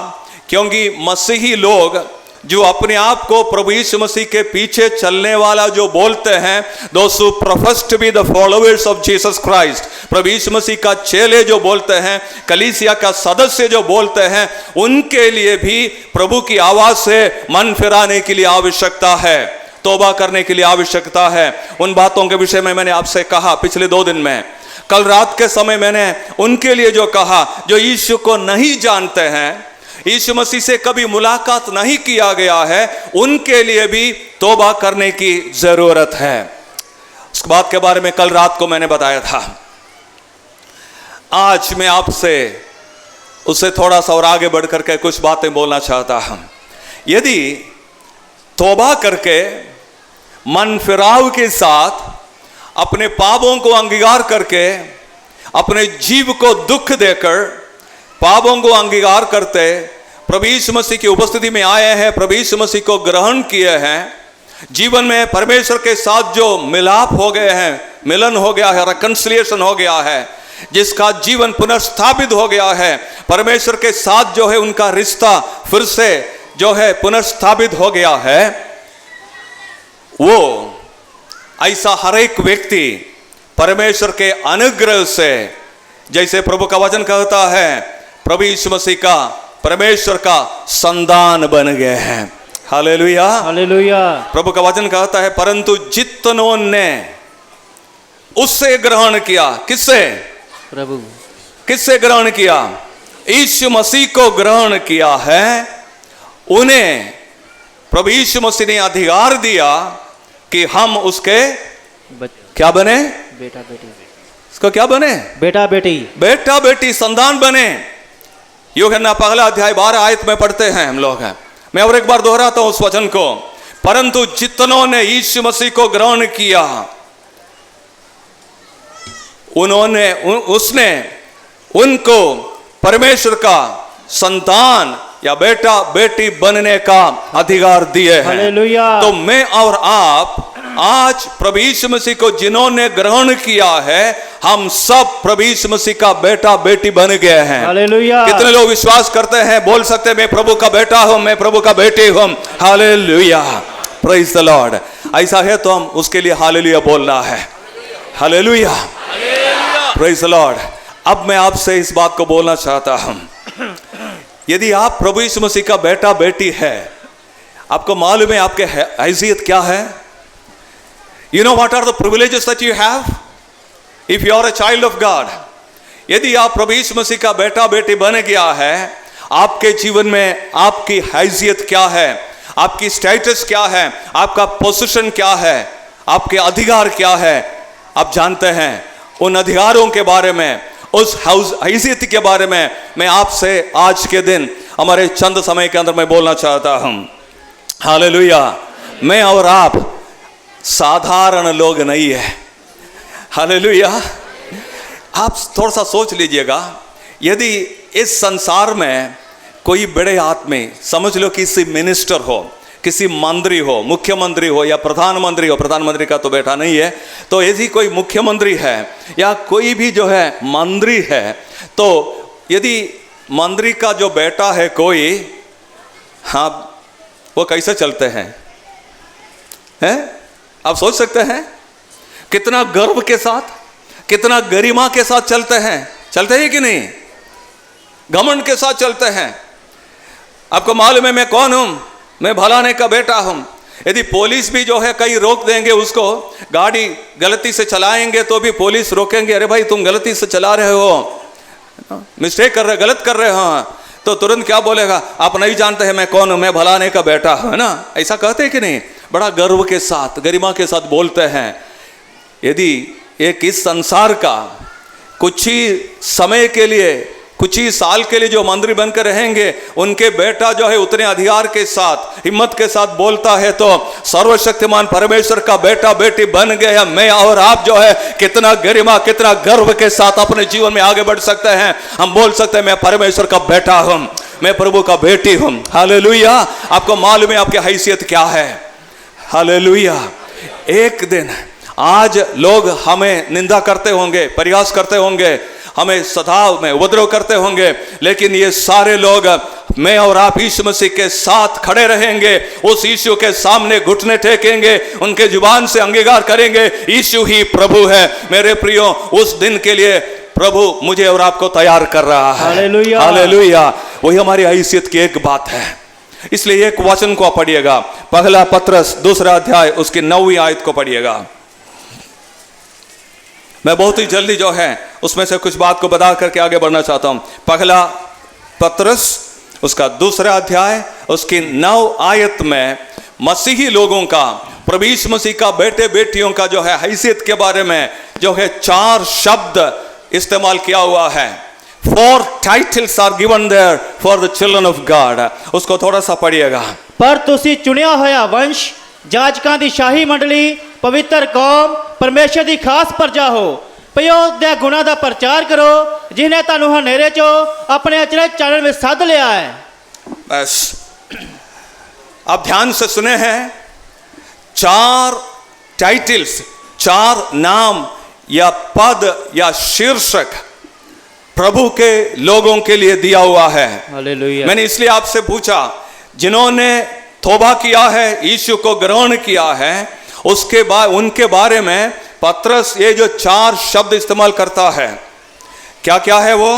क्योंकि मसीही लोग जो अपने आप को प्रभु यीशु मसीह के पीछे चलने वाला जो बोलते हैं, those who profess to be the followers of Jesus Christ, प्रभु यीशु मसीह का चेले जो बोलते हैं, कलीसिया का सदस्य जो बोलते हैं, उनके लिए भी प्रभु की आवाज से मन फिराने के लिए आवश्यकता है, तौबा करने के लिए आवश्यकता है। उन बातों के विषय में मैंने आपसे कहा पिछले 2 दिन में। कल रात के समय मैंने उनके लिए जो कहा, जो यीशु को नहीं जानते हैं, यीशु मसीह से कभी मुलाकात नहीं किया गया है, उनके लिए भी तौबा करने की जरूरत है। उस बात के बारे में कल रात को मैंने बताया था। आज मैं आपसे उससे थोड़ा सा और आगे बढ़ करके कुछ बातें बोलना चाहता हूं। यदि तौबा करके मन फिराव के साथ अपने पापों को अंगीकार करके, अपने जीव को दुख देकर पापों को अंगीकार करते, प्रभु यीशु मसीह की उपस्थिति में आए हैं, प्रभु यीशु मसीह को ग्रहण किए हैं, जीवन में परमेश्वर के साथ जो मिलाप हो गए हैं, मिलन हो गया है, रिकंसिलिएशन हो गया है, जिसका जीवन पुनर्स्थापित हो गया है, परमेश्वर के साथ जो है उनका रिश्ता फिर से जो है पुनर्स्थापित हो गया है, वो ऐसा हर एक व्यक्ति परमेश्वर के अनुग्रह से, जैसे प्रभु का वचन कहता है, प्रभु यीशु मसीह का परमेश्वर का संतान बन गए हैं। Hallelujah, hallelujah. प्रभु का वचन कहता है, परंतु जितनों ने उससे ग्रहण किया, किससे? प्रभु। किससे ग्रहण किया? यीशु मसीह को ग्रहण किया है, उन्हें प्रभु यीशु मसीह ने अधिकार दिया कि हम उसके क्या बने? बेटा बेटी। इसको क्या बने? बेटा बेटी। बेटा बेटी संतान बने। यूहन्ना पहला अध्याय 12 आयत में पढ़ते हैं हम लोग हैं। मैं और एक बार दोहराता हूं उस वचन को, परंतु जितनों ने यीशु मसीह को ग्रहण किया, उसने उनको परमेश्वर का संतान या बेटा बेटी बनने का अधिकार दिए हैं। हालेलुया। तो मैं और आप आज प्रभु यीशु मसीह को जिन्होंने ग्रहण किया है, हम सब प्रभु यीशु मसीह का बेटा बेटी बन गए हैं। हालेलुया। कितने लोग विश्वास करते हैं, बोल सकते हैं मैं प्रभु का बेटा हूं, मैं प्रभु का बेटी हूं? Hallelujah, praise the Lord. ऐसा है तो हम उसके लिए हालेलुया बोलना है। Hallelujah, praise the Lord. अब मैं आपसे इस बात को बोलना चाहता हूं, यदि आप प्रभु यीशु मसीह का बेटा बेटी है, आपको मालूम है आपके हैसियत क्या है? You know what are the privileges that you have if you are a child of God? यदि आप प्रभु यीशु मसीह का बेटा बेटी बन गया है, आपके जीवन में आपकी हैसियत क्या है, आपकी स्टेटस क्या है, आपका पोजीशन क्या है, आपके अधिकार क्या है, आप जानते हैं। उन अधिकारों के बारे में, उस हैसियत के बारे में मैं आपसे आज के दिन हमारे चंद समय के अंदर मैं बोलना चाहता हूं। हालेलुया। मैं और आप साधारण लोग नहीं है। हालेलुया। आप थोड़ा सा सोच लीजिएगा, यदि इस संसार में कोई बड़े आदमी, समझ लो किसी मिनिस्टर हो, किसी मंत्री हो, मुख्यमंत्री हो या प्रधानमंत्री हो, प्रधानमंत्री का तो बेटा नहीं है, तो यदि कोई मुख्यमंत्री है या कोई भी जो है मंत्री है, तो यदि मंत्री का जो बेटा है कोई, हाँ, वो कैसे चलते हैं? आप सोच सकते हैं कितना गर्व के साथ, कितना गरिमा के साथ चलते हैं कि नहीं? घमंड के साथ चलते हैं। आपको मालूम है मैं कौन हूं? मैं भलाने का बेटा हूं। यदि पुलिस भी जो है कहीं रोक देंगे उसको, गाड़ी गलती से चलाएंगे तो भी पुलिस रोकेंगे, अरे भाई तुम गलती से चला रहे हो, मिस्टेक कर रहे, गलत कर रहे हो, तो तुरंत क्या बोलेगा? आप नहीं जानते हैं मैं कौन हूं, मैं भलाने का बेटा हूं, है ना? ऐसा कहते हैं कि नहीं? बड़ा गर्व के साथ, गरिमा के साथ बोलते हैं। यदि एक इस संसार का कुछ ही समय के लिए, कुछ ही साल के लिए जो मंत्री बनकर रहेंगे, उनके बेटा जो है उतने अधिकार के साथ, हिम्मत के साथ बोलता है, तो सर्वशक्तिमान परमेश्वर का बेटा बेटी बन गए हैं मैं और आप जो है कितना गरिमा, कितना गर्व के साथ अपने जीवन में आगे बढ़ सकते हैं। हम बोल सकते हैं मैं परमेश्वर का बेटा हूं, मैं प्रभु का बेटी हूं। हालेलुया। आपको मालूम है आपकी हैसियत क्या है? हालेलुया। एक दिन आज लोग हमें निंदा करते होंगे, परिहास करते होंगे, हमें सताव में उपद्रव करते होंगे, लेकिन ये सारे लोग मैं और आप यीशु मसीह के साथ खड़े रहेंगे, उस यीशु के सामने घुटने टेकेंगे, उनके जुबान से अंगीकार करेंगे यीशु ही प्रभु है। मेरे प्रियो, उस दिन के लिए प्रभु मुझे और आपको तैयार कर रहा है। हालेलुया। हालेलुया। वही हमारी हैसियत की एक बात है। इसलिए एक वचन को पढ़िएगा, पहला पत्रस 2 अध्याय उसकी 9वीं आयत को पढ़िएगा। मैं बहुत ही जल्दी जो है उसमें से कुछ बात को बता करके आगे बढ़ना चाहता हूं। पहला पत्रस उसका 2 अध्याय उसकी 9 आयत में मसीही लोगों का, प्रभु यीशु मसीह का बेटे बेटियों का जो है हैसियत के बारे में जो है 4 शब्द इस्तेमाल किया हुआ है। 4 titles are given there for the children of God। उसको थोड़ा सा पढ़िएगा। पर तुसी चुनिया होया वंश, जाजकां दी शाही मंडली, पवित्र कौम, परमेश्वर दी खास प्रजा हो, पियो दे गुणा दा प्रचार करो, जिन्हें तुहानू हनेरे चो अपने अचरज चानण में सद लिया है। बस आप ध्यान से सुने हैं, 4 टाइटल्स, 4 नाम या पद या शीर्षक प्रभु के लोगों के लिए दिया हुआ है। हालेलुया। मैंने इसलिए आपसे पूछा, जिन्होंने तौबा किया है, यीशु को ग्रहण किया है, उसके बाद उनके बारे में पत्रस ये जो 4 शब्द इस्तेमाल करता है, क्या क्या है वो?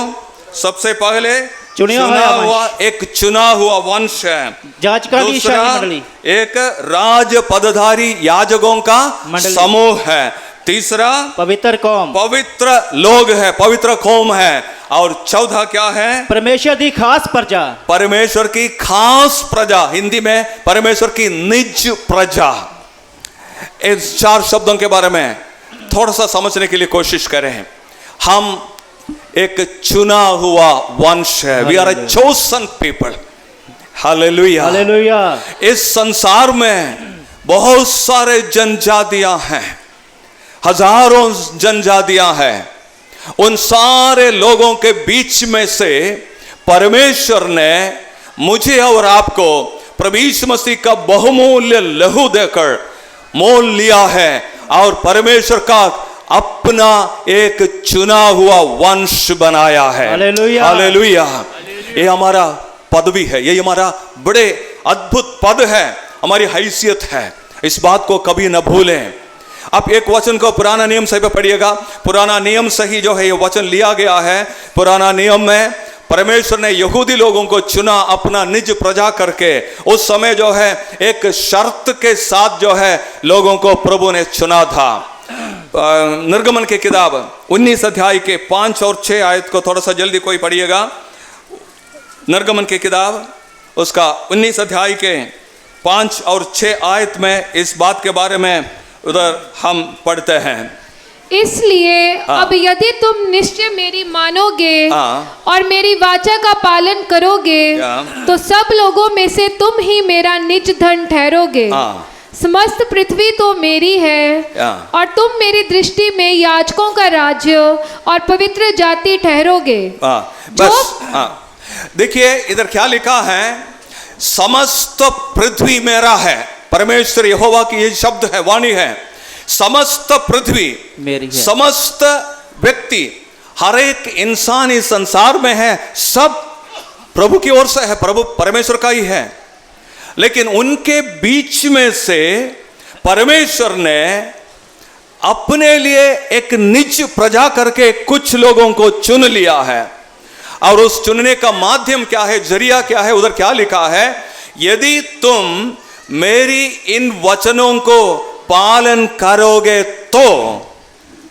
सबसे पहले चुना हुआ, एक चुना हुआ वंश है। जाजका की दूसरा, शाही मंडली। एक राज पदधारी याजकों का मंडली। समूह है। तीसरा, पवित्र कौम, पवित्र लोग है, पवित्र कौम है। और चौथा क्या है? परमेश्वर की खास प्रजा, परमेश्वर की खास प्रजा, हिंदी में परमेश्वर की निज प्रजा। इन 4 शब्दों के बारे में थोड़ा सा समझने के लिए कोशिश करें। हम एक चुना हुआ वंश है, we are a chosen people. Hallelujah, hallelujah. इस संसार में बहुत सारे जनजातियां हैं, हजारों जनजातियां हैं। उन सारे लोगों के बीच में से परमेश्वर ने मुझे और आपको प्रभु यीशु मसीह का बहुमूल्य लहू देकर मोल लिया है और परमेश्वर का अपना एक चुना हुआ वंश बनाया है। Hallelujah, hallelujah. ये हमारा पदवी है, ये हमारा बड़े अद्भुत पद है, हमारी हैसियत है। इस बात को कभी न भूलें। आप एक वचन को पुराना नियम से पढ़िएगा, पुराना नियम से ही जो है ये वचन लिया गया है। पुराना नियम में परमेश्वर ने यहूदी लोगों को चुना अपना निज प्रजा करके। उस समय जो है एक शर्त के साथ जो है लोगों को प्रभु ने चुना था। निर्गमन की किताब 19 अध्याय के 5 और 6 आयत को थोड़ा सा जल्दी कोई पढ़िएगा। निर्गमन की किताब उसका 19 अध्याय के 5 और 6 आयत में इस बात के बारे में उधर हम पढ़ते हैं। इसलिए अब यदि तुम निश्चय मेरी मानोगे और मेरी वाचा का पालन करोगे तो सब लोगों में से तुम ही मेरा निज धन ठहरोगे। समस्त पृथ्वी तो मेरी है और तुम मेरी दृष्टि में याजकों का राज्य और पवित्र जाति ठहरोगे। बस देखिए इधर क्या लिखा है, समस्त पृथ्वी मेरा है। परमेश्वर यहोवा की ये शब्द है, वाणी है। समस्त पृथ्वी मेरी है। समस्त व्यक्ति, हर एक इंसान इस संसार में है, सब प्रभु की ओर से है, प्रभु परमेश्वर का ही है। लेकिन उनके बीच में से परमेश्वर ने अपने लिए एक निज प्रजा करके कुछ लोगों को चुन लिया है। और उस चुनने का माध्यम क्या है, जरिया क्या है? उधर क्या लिखा है, यदि तुम मेरी इन वचनों को पालन करोगे तो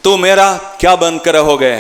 तुम मेरा क्या बनकर रहोगे?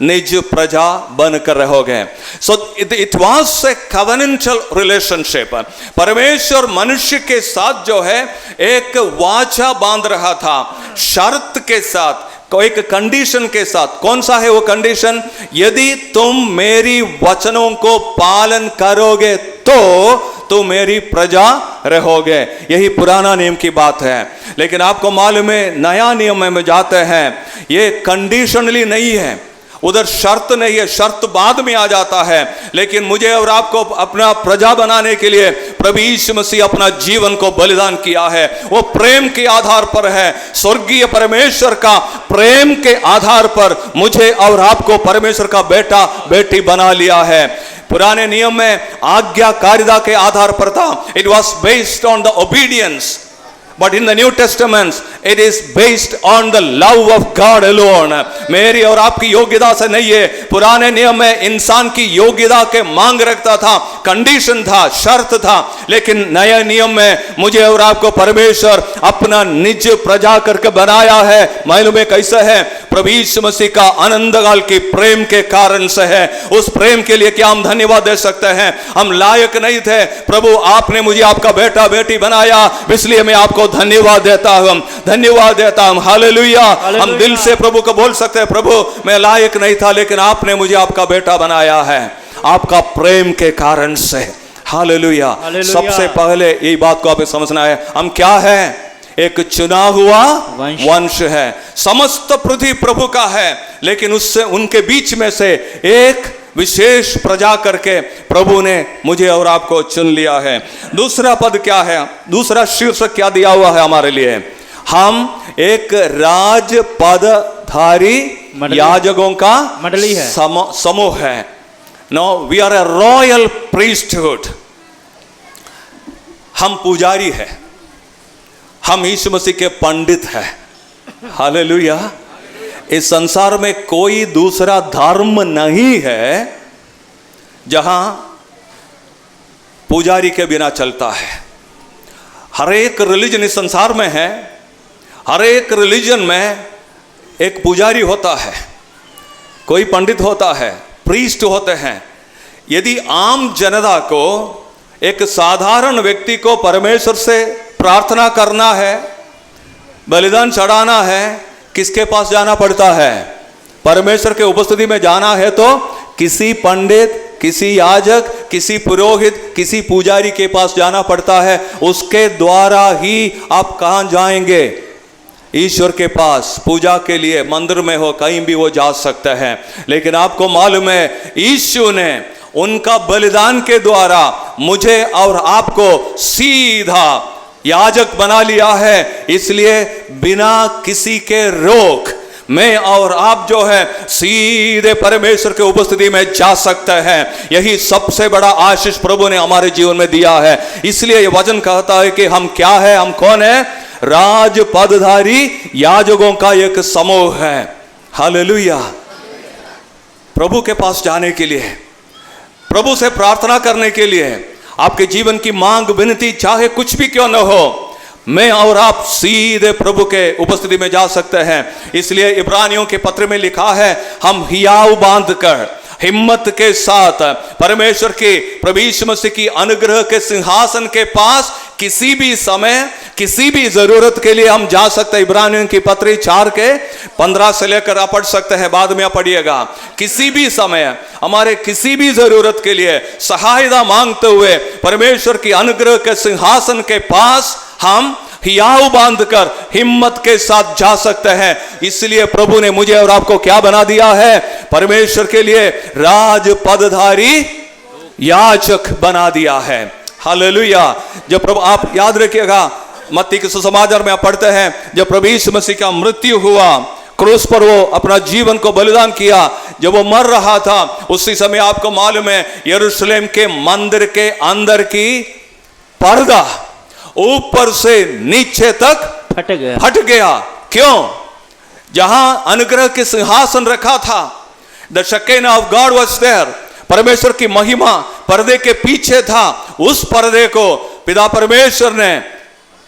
निज प्रजा बनकर रहोगे। So it was a covenantal relationship. परमेश्वर मनुष्य के साथ जो है एक वाचा बांध रहा था, शर्त के साथ, एक कंडीशन के साथ। कौन सा है वो कंडीशन? यदि तुम मेरी वचनों को पालन करोगे तो तुम मेरी प्रजा रहोगे। यही पुराना नियम की बात है। लेकिन आपको मालूम है नया नियम में जाते हैं, ये कंडीशनली नहीं है, उधर शर्त नहीं है, शर्त बाद में आ जाता है। लेकिन मुझे और आपको अपना प्रजा बनाने के लिए प्रभु यीशु मसीह अपना जीवन को बलिदान किया है। वो प्रेम के आधार पर है, स्वर्गीय परमेश्वर का प्रेम के आधार पर मुझे और आपको परमेश्वर का बेटा बेटी बना लिया है। पुराने नियम में आज्ञाकारिता के आधार पर था, it was based on the obedience. But in the New Testament, it is based on the love of God alone. मेरी और आपकी योग्यता से नहीं है। पुराने नियम में इंसान की योग्यता के मांग रखता था, कंडीशन था, शर्त था। लेकिन नए नियम में मुझे और आपको परमेश्वर अपना निज प्रजा करके बनाया है। मालूम है कैसे है? प्रभु यीशु मसीह का अनंत काल की प्रेम के कारण से है। उस प्रेम के लिए क्या हम धन्यवाद दे सकते हैं? हम लायक नहीं थे, प्रभु आपने मुझे आपका बेटा बेटी बनाया, इसलिए मैं आपको धन्यवाद देता हूं, धन्यवाद देता हूं। हालेलुया। हम दिल से प्रभु को बोल सकते हैं, प्रभु मैं लायक नहीं था लेकिन आपने मुझे आपका बेटा बनाया है, आपका प्रेम के कारण से। हालेलुया। सबसे पहले यही बात को आप समझना है, हम क्या है? एक चुना हुआ वंश है। समस्त पृथ्वी प्रभु का है, लेकिन उससे उनके बीच में से एक विशेष प्रजा करके प्रभु ने मुझे और आपको चुन लिया है। दूसरा पद क्या है, दूसरा शीर्षक क्या दिया हुआ है हमारे लिए? हम एक राज पदधारी याजकों का मंडली है, समूह है। No, we are a royal priesthood. हम पुजारी है, हम यीशु मसीह के पंडित हैं। हालेलुया। इस संसार में कोई दूसरा धर्म नहीं है जहां पुजारी के बिना चलता है। हर एक रिलीजन इस संसार में है, हर एक रिलीजन में एक पुजारी होता है, कोई पंडित होता है, प्रीस्ट होते हैं। यदि आम जनता को, एक साधारण व्यक्ति को परमेश्वर से प्रार्थना करना है, बलिदान चढ़ाना है, किसके पास जाना पड़ता है? परमेश्वर के उपस्थिति में जाना है तो किसी पंडित, किसी याजक, किसी पुरोहित, किसी पुजारी के पास जाना पड़ता है। उसके द्वारा ही आप कहां जाएंगे? ईश्वर के पास। पूजा के लिए मंदिर में हो, कहीं भी वो जा सकते हैं। लेकिन आपको मालूम है, यीशु ने उनका बलिदान के द्वारा मुझे और आपको सीधा याजक बना लिया है। इसलिए बिना किसी के रोक मैं और आप जो है सीधे परमेश्वर के उपस्थिति में जा सकते हैं। यही सबसे बड़ा आशीष प्रभु ने हमारे जीवन में दिया है। इसलिए ये वचन कहता है कि हम क्या है, हम कौन है? राज पदधारी याजकों का एक समूह है। हालेलुया। प्रभु के पास जाने के लिए, प्रभु से प्रार्थना करने के लिए, आपके जीवन की मांग विनती चाहे कुछ भी क्यों न हो, मैं और आप सीधे प्रभु के उपस्थिति में जा सकते हैं। इसलिए इब्रानियों के पत्र में लिखा है, हम हियाव बांधकर हिम्मत के साथ परमेश्वर के प्रभु यीशु मसीह की अनुग्रह के सिंहासन के पास किसी भी समय, किसी भी जरूरत के लिए हम जा सकते हैं। इब्रानियों की पत्री 4:15 से लेकर आप पढ़ सकते हैं, बाद में आप पढ़िएगा। किसी भी समय हमारे किसी भी जरूरत के लिए सहायता मांगते हुए परमेश्वर की अनुग्रह के सिंहासन के पास हम हियाव बांधकर हिम्मत के साथ जा सकते हैं। इसलिए प्रभु ने मुझे और आपको क्या बना दिया है? परमेश्वर के लिए राज पदधारी याजक बना दिया है। हालेलुया। जब प्रभु, आप याद रखिएगा, मत्ती के सुसमाचार में आप पढ़ते हैं, जब प्रभु यीशु मसीह का मृत्यु हुआ, क्रूस पर वो अपना जीवन को बलिदान किया, जब वो मर रहा था, उसी समय आपको मालूम है यरूशलेम के मंदिर के अंदर की पर्दा ऊपर से नीचे तक फट गया। क्यों? जहां अनुग्रह के सिंहासन रखा था, the Shekinah of God was there, परमेश्वर की महिमा पर्दे के पीछे था। उस पर्दे को पिता परमेश्वर ने,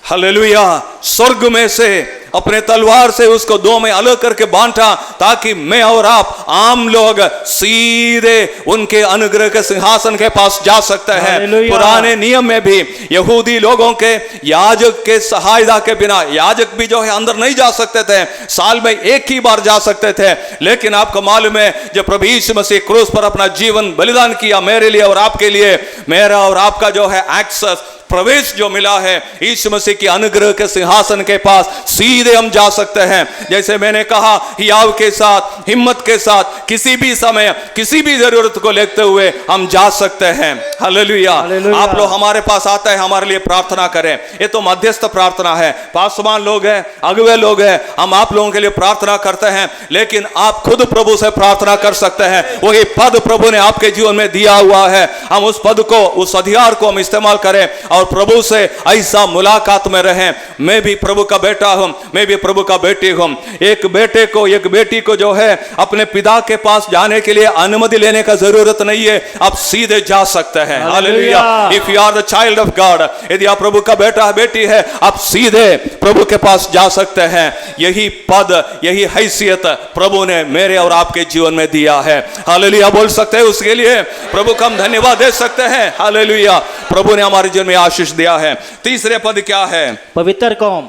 हालेलुया, स्वर्ग में से अपने तलवार से उसको दो में अलग करके बांटा, ताकि मैं और आप आम लोग सीधे उनके अनुग्रह के सिंहासन के पास जा सकते हैं। पुराने नियम में भी यहूदी लोगों के याजक के सहायता के बिना, याजक भी जो है अंदर नहीं जा सकते थे, साल में एक ही बार जा सकते थे। लेकिन आपको मालूम है, जब प्रभु यीशु मसीह क्रूस पर अपना जीवन बलिदान किया मेरे लिए और आपके लिए, मेरा और आपका जो है एक्सेस, प्रवेश जो मिला है यीशु मसीह की अनुग्रह के सिंहासन के पास, सीधे हम जा सकते हैं। जैसे मैंने कहा, हियाव के साथ, हिम्मत के साथ, किसी भी समय, किसी भी जरूरत को लेते हुए हम जा सकते हैं। हालेलुया। आप लोग हमारे पास आते हैं, हमारे लिए प्रार्थना करें। ये तो मध्यस्थ प्रार्थना है, पासवान लोग हैं, अगुवे लोग हैं, हम आप लोगों के लिए प्रार्थना करते हैं। लेकिन आप खुद प्रभु से प्रार्थना कर सकते हैं। वही पद प्रभु ने आपके जीवन में दिया हुआ है, हम उस पद को, उस अधिकार को हम इस्तेमाल करें और प्रभु से ऐसा मुलाकात में रहें। मैं भी प्रभु का बेटा हूं, मैं भी प्रभु का बेटी हूं। एक बेटे को, एक बेटी को जो है अपने पिता के पास जाने के लिए अनुमति लेने का जरूरत नहीं है, आप सीधे जा सकते हैं। Hallelujah. If you are the child of God, यदि आप प्रभु का बेटा बेटी है, आप सीधे प्रभु के पास जा सकते हैं। यही पद, यही हैसियत प्रभु ने मेरे और आपके जीवन में दिया है। हालेलुया बोल सकते हैं, उसके लिए प्रभु का हम धन्यवाद दे सकते हैं। हालेलुया। प्रभु ने हमारे जीवन में आशीष दिया है। तीसरे पद क्या है? पवित्र कौम।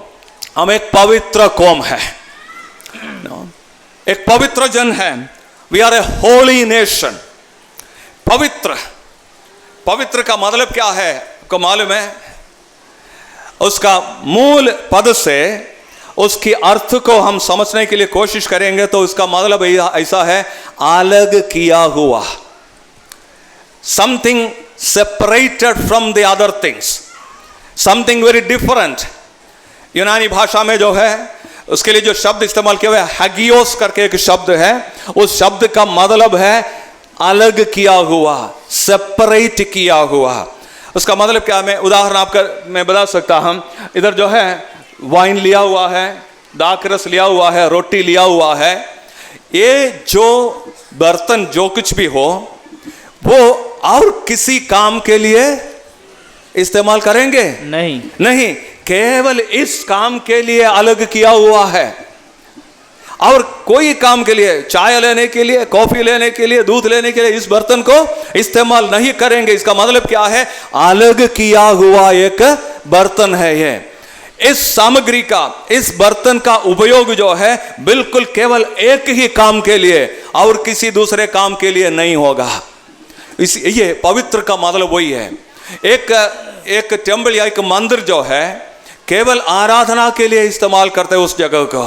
हम एक पवित्र कौम है, एक पवित्र जन है। We are a holy nation. पवित्र, पवित्र का मतलब क्या है आपको मालूम है? उसका मूल पद से उसकी अर्थ को हम समझने के लिए कोशिश करेंगे तो उसका मतलब ऐसा है, अलग किया हुआ। something separated from the other things, something very different. यूनानी भाषा में जो है उसके लिए जो शब्द इस्तेमाल किया हुआ है हैगियोस करके एक शब्द है, उस शब्द का मतलब है अलग किया हुआ, सेपरेट किया हुआ। उसका मतलब क्या, मैं उदाहरण आपका मैं बता सकता हूं। इधर जो है वाइन लिया हुआ है, दाखरस लिया हुआ है, रोटी लिया हुआ है, ये जो बर्तन जो कुछ भी हो वो और किसी काम के लिए इस्तेमाल करेंगे नहीं। नहीं, केवल इस काम के लिए अलग किया हुआ है। और कोई काम के लिए, चाय लेने के लिए, कॉफी लेने के लिए, दूध लेने के लिए इस बर्तन को इस्तेमाल नहीं करेंगे। इसका मतलब क्या है, अलग किया हुआ एक बर्तन है ये। इस सामग्री का, इस बर्तन का उपयोग जो है बिल्कुल केवल एक ही काम के लिए और किसी दूसरे काम के लिए नहीं होगा। ये पवित्र का मतलब वही है। एक टेम्पल या एक मंदिर जो है केवल आराधना के लिए इस्तेमाल करते हैं उस जगह को,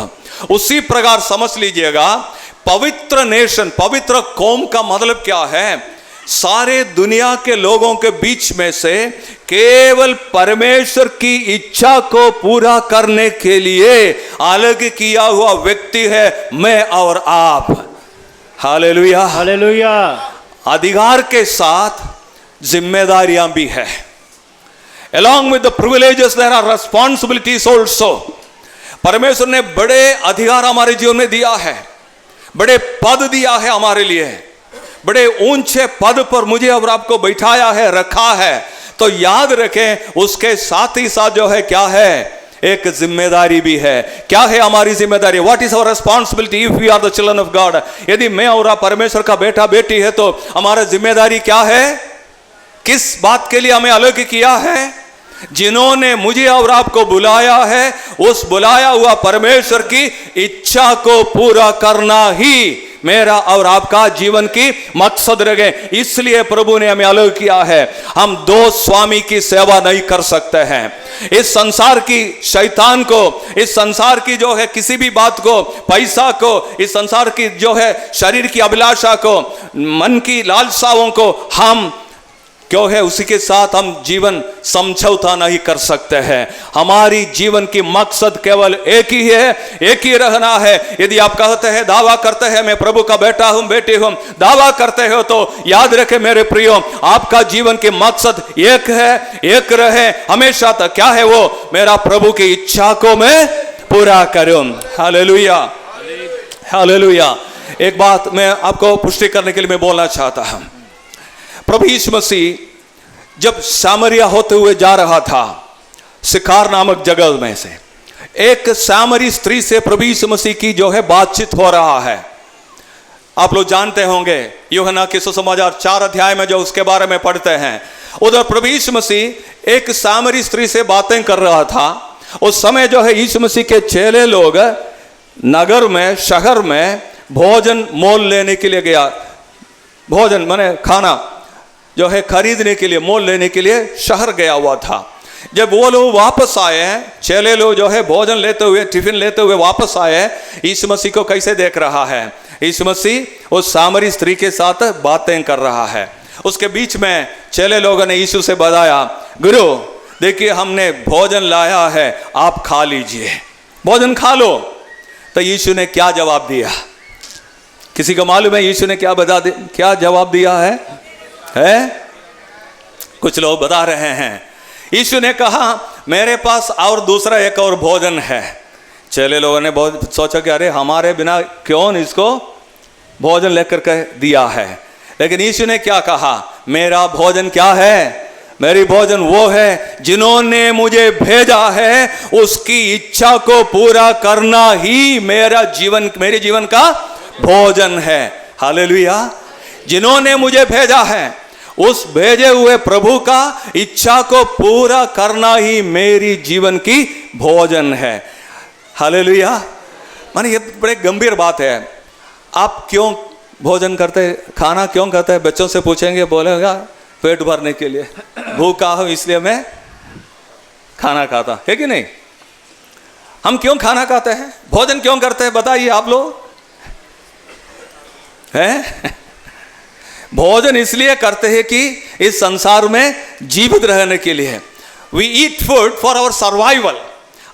उसी प्रकार समझ लीजिएगा पवित्र नेशन, पवित्र कौम का मतलब क्या है, सारे दुनिया के लोगों के बीच में से केवल परमेश्वर की इच्छा को पूरा करने के लिए अलग किया हुआ व्यक्ति है मैं और आप। Hallelujah, hallelujah. अधिकार के साथ जिम्मेदारियां भी है। Along with the privileges there are responsibilities also. परमेश्वर ने बड़े अधिकार हमारे जीवन में दिया है, बड़े पद दिया है हमारे लिए, बड़े ऊंचे पद पर मुझे और आपको बैठाया है, रखा है। तो याद रखें उसके साथ ही साथ जो है क्या है, एक जिम्मेदारी भी है। क्या है हमारी जिम्मेदारी? What is our responsibility if we are the children of God? यदि मैं और आप परमेश्वर का बेटा बेटी है तो हमारा जिम्मेदारी क्या है? किस बात के लिए हमें अलग किया है? जिन्होंने मुझे और आपको बुलाया है उस बुलाया हुआ परमेश्वर की इच्छा को पूरा करना ही मेरा और आपका जीवन की मकसद रहे। इसलिए प्रभु ने हमें अलग किया है। हम दो स्वामी की सेवा नहीं कर सकते हैं। इस संसार की शैतान को, इस संसार की जो है किसी भी बात को, पैसा को, इस संसार की जो है शरीर की अभिलाषा को, मन की लालसाओं को हम क्यों है उसी के साथ हम जीवन समझौता नहीं कर सकते हैं। हमारी जीवन की मकसद केवल एक ही है, एक ही रहना है। यदि आप कहते हैं, दावा करते हैं मैं प्रभु का बेटा हूं, बेटी हूं, दावा करते हो तो याद रखें मेरे प्रियो, आपका जीवन की मकसद एक है, एक रहे हमेशा तक। क्या है वो? मेरा प्रभु की इच्छा को मैं पूरा करूं। Hallelujah, hallelujah. एक बात मैं आपको पुष्टि करने के लिए मैं बोलना चाहता हूं। प्रभु यीशु मसीह जब सामरिया होते हुए जा रहा था, सिकार नामक जगह में से एक सामरी स्त्री से प्रभु यीशु मसीह की जो है बातचीत हो रहा है। आप लोग जानते होंगे यूहन्ना के सुसमाचार 4 अध्याय में जो उसके बारे में पढ़ते हैं, उधर प्रभु यीशु मसीह एक सामरी स्त्री से बातें कर रहा था। उस समय जो है यीशु मसीह के चेले लोग नगर में, शहर में भोजन मोल लेने के लिए गया। भोजन माने खाना जो है खरीदने के लिए, मोल लेने के लिए शहर गया हुआ था। जब वो लोग वापस आए, चेले लोग जो है भोजन लेते हुए, टिफिन लेते हुए वापस आए, यीशु मसीह को कैसे देख रहा है? यीशु मसीह उस सामरी स्त्री के साथ बातें कर रहा है। उसके बीच में चेले लोगों ने यीशु से बताया, गुरु देखिए हमने भोजन लाया है, आप खा लीजिए, भोजन खा लो। तो यीशु ने क्या जवाब दिया? किसी को मालूम है यीशु ने क्या जवाब दिया है? कुछ लोग बता रहे हैं। यीशु ने कहा मेरे पास और दूसरा एक और भोजन है। चेले लोगों ने बहुत सोचा कि अरे हमारे बिना क्यों इसको भोजन लेकर के दिया है। लेकिन यीशु ने क्या कहा? मेरा भोजन क्या है? मेरी भोजन वो है जिन्होंने मुझे भेजा है उसकी इच्छा को पूरा करना ही मेरे जीवन का भोजन है। हालेलुया। जिन्होंने मुझे भेजा है उस भेजे हुए प्रभु का इच्छा को पूरा करना ही मेरी जीवन की भोजन है। हालेलुया। माने ये बड़े गंभीर बात है। आप क्यों भोजन करते, खाना क्यों करते हैं? बच्चों से पूछेंगे, बोलेगा पेट भरने के लिए, भूखा हूं इसलिए मैं खाना खाता है कि नहीं? हम क्यों खाना खाते हैं, भोजन क्यों करते हैं? बताइए आप लोग हैं। भोजन इसलिए करते हैं कि इस संसार में जीवित रहने के लिए। We eat food for our survival,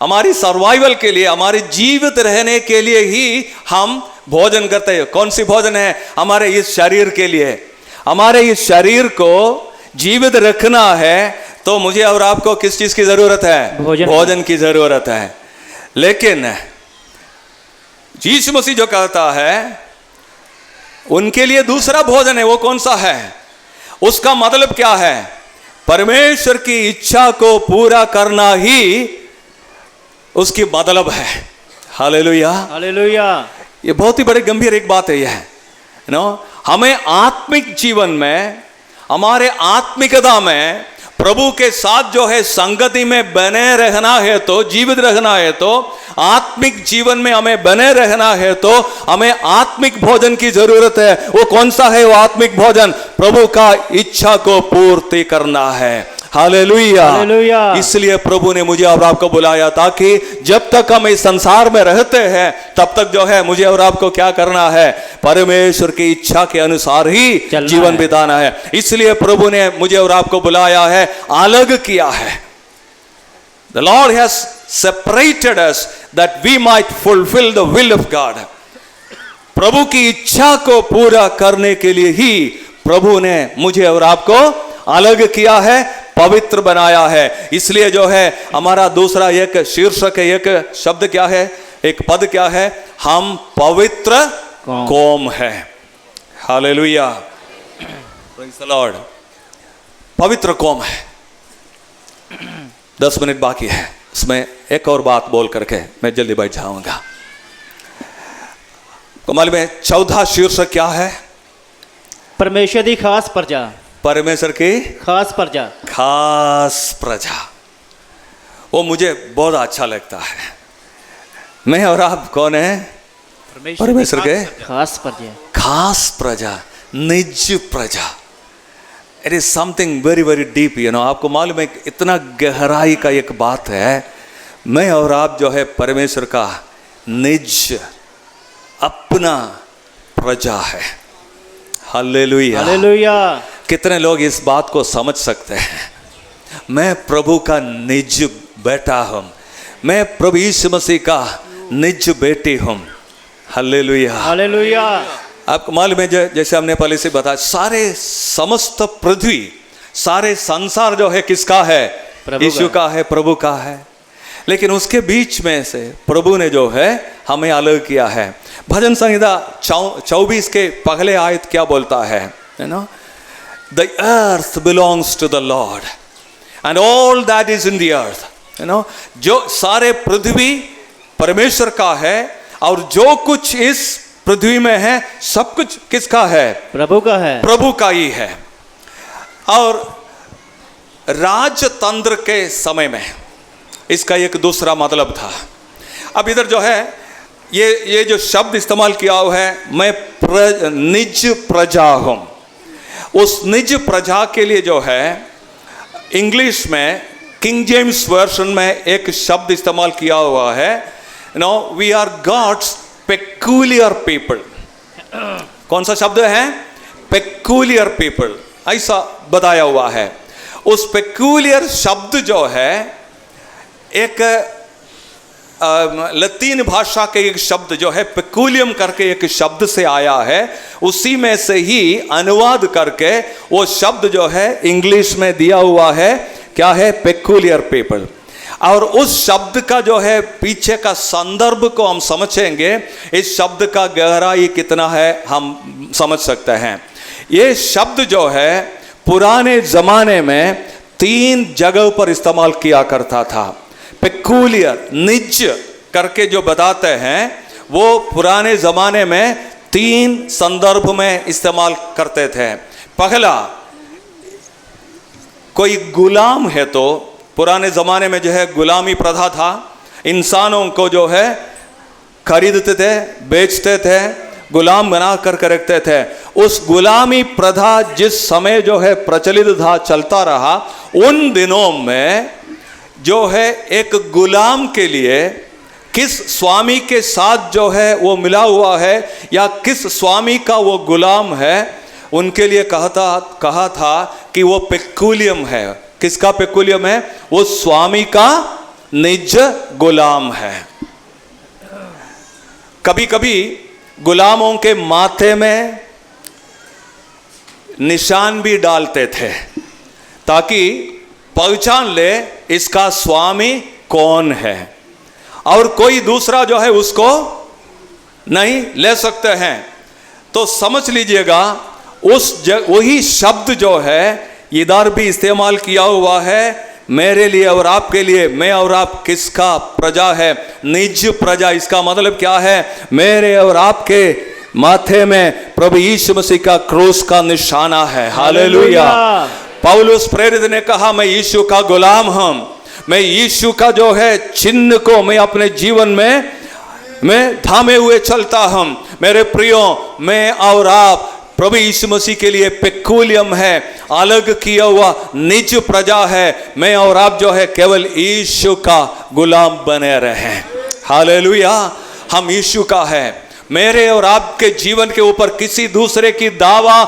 हमारी सर्वाइवल के लिए, हमारे जीवित रहने के लिए ही हम भोजन करते हैं। कौन सी भोजन है? हमारे इस शरीर के लिए। हमारे इस शरीर को जीवित रखना है तो मुझे और आपको किस चीज की जरूरत है? भोजन की जरूरत है। लेकिन यीशु मसीह जो कहता है उनके लिए दूसरा भोजन है। वो कौन सा है? उसका मतलब क्या है? परमेश्वर की इच्छा को पूरा करना ही उसकी मतलब है। Hallelujah, hallelujah. ये बहुत ही बड़ी गंभीर एक बात है। यह हमें आत्मिक जीवन में, हमारे आत्मिकता में प्रभु के साथ जो है संगति में बने रहना है, तो जीवित रहना है, तो आत्मिक जीवन में हमें बने रहना है, तो हमें आत्मिक भोजन की जरूरत है। वो कौन सा है? वो आत्मिक भोजन प्रभु का इच्छा को पूर्ति करना है। Hallelujah, hallelujah. इसलिए प्रभु ने मुझे और आपको बुलाया ताकि जब तक हम इस संसार में रहते हैं तब तक जो है मुझे और आपको क्या करना है? परमेश्वर की इच्छा के अनुसार ही जीवन बिताना है। इसलिए प्रभु ने मुझे और आपको बुलाया है, अलग किया है। The Lord has separated us that we might fulfill the will of God. प्रभु की इच्छा को पूरा करने के लिए ही प्रभु ने मुझे और आपको अलग किया है, पवित्र बनाया है। इसलिए जो है हमारा दूसरा एक शीर्षक है, एक शब्द क्या है, एक पद क्या है? हम पवित्र कौम है। Hallelujah, praise the Lord. पवित्र कौम है। 10 मिनट बाकी है, उसमें एक और बात बोल करके मैं जल्दी बैठ जाऊंगा। कमाल में 14 शीर्षक क्या है? परमेश्वर की खास प्रजा। परमेश्वर की खास प्रजा। खास प्रजा, वो मुझे बहुत अच्छा लगता है। मैं और आप कौन है? परमेश्वर के खास प्रजा। खास प्रजा, निज प्रजा। It is something very very deep, you know. आपको मालूम है इतना गहराई का एक बात है। मैं और आप जो है परमेश्वर का निज, अपना प्रजा है। Hallelujah, hallelujah. कितने लोग इस बात को समझ सकते हैं? मैं प्रभु का निज बेटा हूं, मैं प्रभु यीशु मसीह का निज बेटी हूं। Hallelujah, hallelujah. आपको मालूम है जैसे हमने पहले से बताया, सारे समस्त पृथ्वी, सारे संसार जो है किसका है? यीशु का है, प्रभु का है। लेकिन उसके बीच में से प्रभु ने जो है हमें अलग किया है। भजन संहिता 24 के पहले आयत क्या बोलता है? You know, The earth belongs to the Lord and all that is in the earth. You know, जो सारे पृथ्वी परमेश्वर का है और जो कुछ इस पृथ्वी में है सब कुछ किसका है? प्रभु का है, प्रभु का ही है। और राजतंत्र के समय में इसका एक दूसरा मतलब था। अब इधर जो है ये जो शब्द इस्तेमाल किया हुआ है, मैं निज प्रजा हूं। उस निज प्रजा के लिए जो है इंग्लिश में किंग जेम्स वर्जन में एक शब्द इस्तेमाल किया हुआ है, no, we are God's peculiar people. कौन सा शब्द है? पेक्यूलियर पीपल, ऐसा बताया हुआ है। उस पेक्यूलियर शब्द जो है एक लतीन भाषा के एक शब्द जो है पेक्यूलियम करके एक शब्द से आया है, उसी में से ही अनुवाद करके वो शब्द जो है इंग्लिश में दिया हुआ है, क्या है? Peculiar people. और उस शब्द का जो है पीछे का संदर्भ को हम समझेंगे, इस शब्द का गहराई कितना है हम समझ सकते हैं। ये शब्द जो है पुराने जमाने में 3 जगह पर इस्तेमाल किया करता था। पेक्यूलियर, निज करके जो बताते हैं वो पुराने जमाने में 3 संदर्भ में इस्तेमाल करते थे। पहला, कोई गुलाम है तो पुराने जमाने में जो है गुलामी प्रथा था, इंसानों को जो है खरीदते थे, बेचते थे, गुलाम बना कर रखते थे। उस गुलामी प्रथा जिस समय जो है प्रचलित था, चलता रहा, उन दिनों में जो है एक गुलाम के लिए किस स्वामी के साथ जो है वो मिला हुआ है या किस स्वामी का वो गुलाम है, उनके लिए कहा था कि वो पेकुलियम है। किसका पेकुलियम है? वो स्वामी का निज गुलाम है। कभी कभी गुलामों के माथे में निशान भी डालते थे ताकि पहचान ले इसका स्वामी कौन है, और कोई दूसरा जो है उसको नहीं ले सकते हैं। तो समझ लीजिएगा वही शब्द जो है इधर भी इस्तेमाल किया हुआ है मेरे लिए और आपके लिए। मैं और आप किसका प्रजा है? निज प्रजा। इसका मतलब क्या है? मेरे और आपके माथे में प्रभु यीशु मसीह का क्रूस का निशाना है। हालेलुया। पौलुस प्रेरित ने कहा, मैं यीशु का गुलाम हूं, मैं यीशु का जो है चिन्ह को मैं अपने जीवन में मैं थामे हुए चलता हूं। मेरे प्रियो, मैं और आप प्रभु यीशु मसीह के लिए पेकुलियम है, अलग किया हुआ निज प्रजा है। मैं और आप जो है केवल यीशु का गुलाम बने रहे। हालेलुया। हम यीशु का है। मेरे और आपके जीवन के ऊपर किसी दूसरे की दावा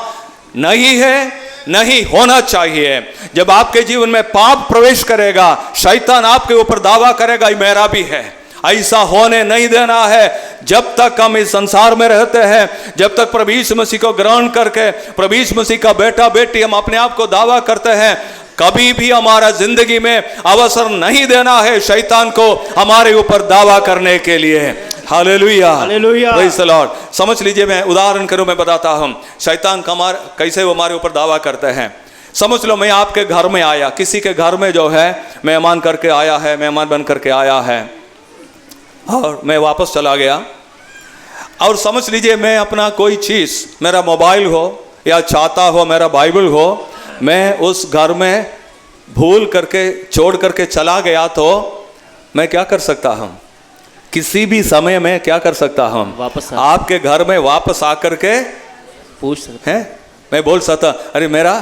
नहीं है, नहीं होना चाहिए। जब आपके जीवन में पाप प्रवेश करेगा, शैतान आपके ऊपर दावा करेगा ये मेरा भी है। ऐसा होने नहीं देना है। जब तक हम इस संसार में रहते हैं, जब तक प्रभु यीशु मसीह को ग्रहण करके प्रभु यीशु मसीह का बेटा बेटी हम अपने आप को दावा करते हैं, कभी भी हमारा जिंदगी में अवसर नहीं देना है शैतान को हमारे ऊपर दावा करने के लिए। Hallelujah, hallelujah. Praise the Lord. समझ लीजिए, मैं उदाहरण करूं, मैं बताता हूं शैतान कैसे वो हमारे ऊपर दावा करते हैं। समझ लो, मैं आपके घर में आया, किसी के घर में जो है मेहमान करके आया है, मेहमान बन करके आया है, और मैं वापस चला गया। और समझ लीजिए मैं अपना कोई चीज़, मेरा मोबाइल हो या छाता हो, मेरा बाइबल हो, मैं उस घर में भूल करके छोड़ करके चला गया, तो मैं क्या कर सकता हूँ? किसी भी समय में क्या कर सकता हूँ? वापस आपके घर में वापस आकर के पूछ सकते हैं। मैं बोल सकता, अरे मेरा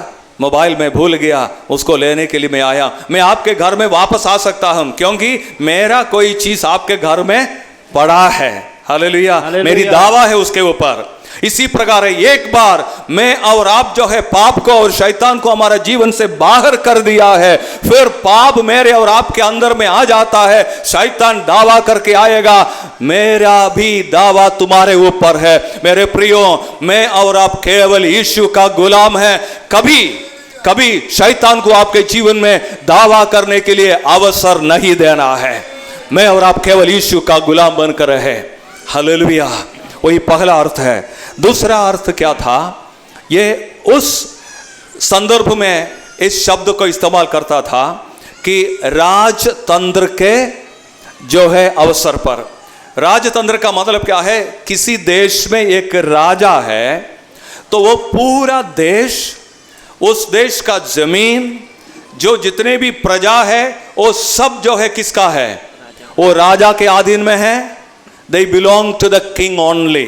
मोबाइल में भूल गया, उसको लेने के लिए मैं आया। मैं आपके घर में वापस आ सकता हूं क्योंकि मेरा कोई चीज आपके घर में पड़ा है। हालेलुया, मेरी दावा है उसके ऊपर। इसी प्रकार है, एक बार मैं और आप जो है पाप को और शैतान को हमारा जीवन से बाहर कर दिया है, फिर पाप मेरे और आपके अंदर में आ जाता है। शैतान दावा करके आएगा, मेरा भी दावा तुम्हारे ऊपर है। मेरे प्रियो, मैं और आप केवल यीशु का गुलाम है। कभी शैतान को आपके जीवन में दावा करने के लिए अवसर नहीं देना है। मैं और आप केवल यीशु का गुलाम बनकर रहे। हालेलुया, वही पहला अर्थ है। दूसरा अर्थ क्या था? ये उस संदर्भ में इस शब्द को इस्तेमाल करता था कि राजतंत्र के जो है अवसर पर। राजतंत्र का मतलब क्या है? किसी देश में एक राजा है तो वो पूरा देश, उस देश का जमीन, जो जितने भी प्रजा है, वो सब जो है किसका है? वो राजा के अधीन में है। They belong to the king only।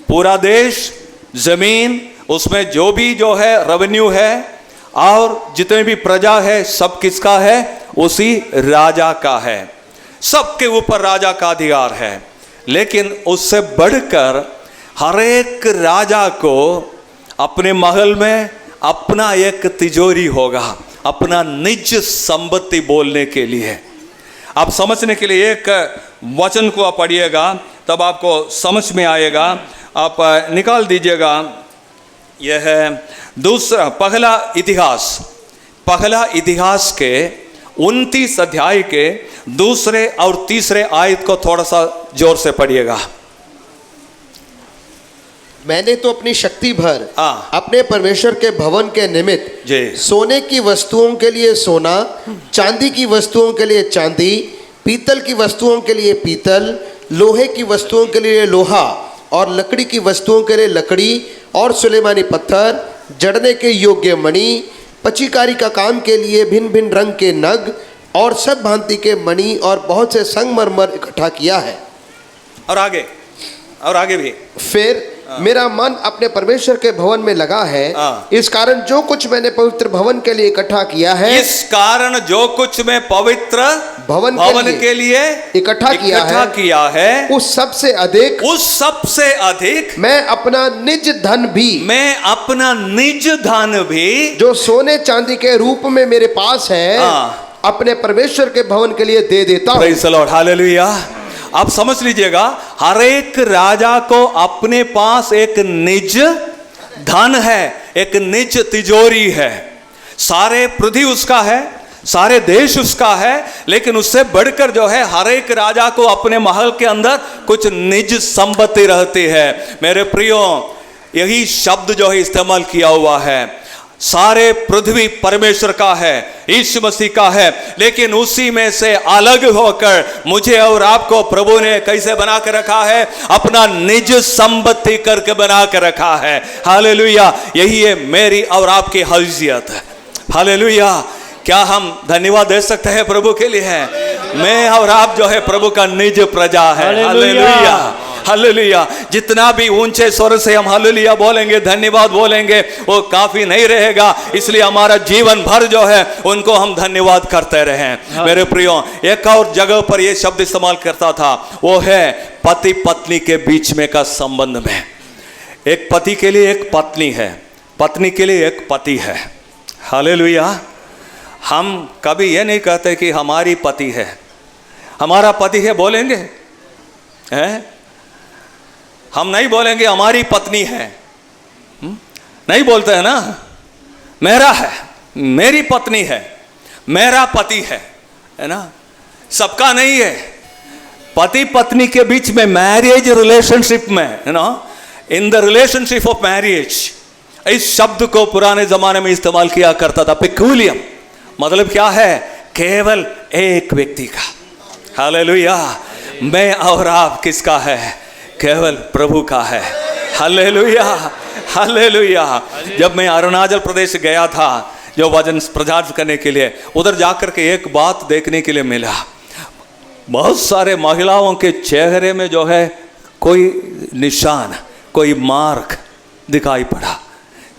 पूरा देश, जमीन, उसमें जो भी जो है रेवेन्यू है और जितने भी प्रजा है, सब किसका है? उसी राजा का है। सबके ऊपर राजा का अधिकार है। लेकिन उससे बढ़कर हर एक राजा को अपने महल में अपना एक तिजोरी होगा, अपना निज संपत्ति बोलने के लिए। आप समझने के लिए एक वचन को आप पढ़िएगा, तब आपको समझ में आएगा। आप निकाल दीजिएगा, यह है दूसरा पहला इतिहास के 29 अध्याय के दूसरे और तीसरे आयत को थोड़ा सा जोर से पढ़िएगा। मैंने तो अपनी शक्ति भर अपने परमेश्वर के भवन के निमित्त सोने की वस्तुओं के लिए सोना, चांदी की वस्तुओं के लिए चांदी, पीतल की वस्तुओं के लिए पीतल, लोहे की वस्तुओं के लिए लोहा और लकड़ी की वस्तुओं के लिए लकड़ी और सुलेमानी पत्थर, जड़ने के योग्य मणि, पचीकारी का काम के लिए भिन्न भिन्न रंग के नग और सब भांति के मणि और बहुत से संगमरमर इकट्ठा किया है। और आगे भी। फिर मेरा मन अपने परमेश्वर के भवन में लगा है। इस कारण जो कुछ मैंने पवित्र भवन के लिए इकट्ठा किया है, इस कारण जो कुछ मैं पवित्र भवन के लिए इकट्ठा किया है, उस सबसे अधिक मैं अपना निज धन भी जो सोने चांदी के रूप में मेरे पास है, अपने परमेश्वर के भवन के लिए दे देता हूं। Praise the Lord, hallelujah. आप समझ लीजिएगा, हर एक राजा को अपने पास एक निज धन है, एक निज तिजोरी है। सारे पृथ्वी उसका है, सारे देश उसका है, लेकिन उससे बढ़कर जो है हर एक राजा को अपने महल के अंदर कुछ निज संपत्ति रहती है। मेरे प्रियो, यही शब्द जो है इस्तेमाल किया हुआ है। सारे पृथ्वी परमेश्वर का है, यीशु मसीह का है, लेकिन उसी में से अलग होकर मुझे और आपको प्रभु ने कैसे बना के रखा है? अपना निज संपत्ति करके बना के रखा है। हालेलुया। यही है मेरी और आपकी हैसियत है। हालेलुया। क्या हम धन्यवाद दे सकते हैं प्रभु के लिए? मैं और आप जो है प्रभु का निज प्रजा है। Hallelujah, hallelujah. जितना भी ऊंचे स्वर से हम हालेलुया बोलेंगे, धन्यवाद बोलेंगे, वो काफी नहीं रहेगा। इसलिए हमारा जीवन भर जो है उनको हम धन्यवाद करते रहें। मेरे प्रियो, एक और जगह पर ये शब्द इस्तेमाल करता था, वो है पति पत्नी के बीच में का संबंध में। एक पति के लिए एक पत्नी है, पत्नी के लिए एक पति है। हालेलुया। हम कभी ये नहीं कहते कि हमारी पति है, हमारा पति है बोलेंगे हैं? हम नहीं बोलेंगे हमारी पत्नी है, नहीं बोलते हैं ना। मेरा है, मेरी पत्नी है, मेरा पति है ना। सबका नहीं है। पति पत्नी के बीच में मैरिज रिलेशनशिप में, है ना, in the relationship of marriage, इस शब्द को पुराने जमाने में इस्तेमाल किया करता था। पिक्यूलियम मतलब क्या है? केवल एक व्यक्ति का। हालेलुया। मैं और आप किसका है? केवल प्रभु का है। Hallelujah, hallelujah. जब मैं अरुणाचल प्रदेश गया था जो वचन प्रचार करने के लिए, उधर जाकर के एक बात देखने के लिए मिला। बहुत सारे महिलाओं के चेहरे में जो है कोई निशान, कोई मार्क दिखाई पड़ा।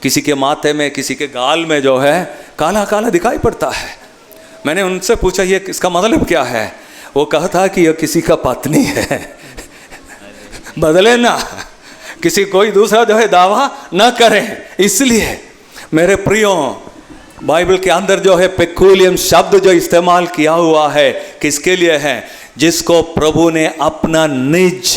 किसी के माथे में, किसी के गाल में जो है काला काला दिखाई पड़ता है। मैंने उनसे पूछा ये इसका मतलब क्या है? वो कहता कि यह किसी का पत्नी है। बदले ना, किसी कोई दूसरा जो है दावा न करें। इसलिए मेरे प्रियो, बाइबल के अंदर जो है पेकुलियम शब्द जो इस्तेमाल किया हुआ है, किसके लिए है? जिसको प्रभु ने अपना निज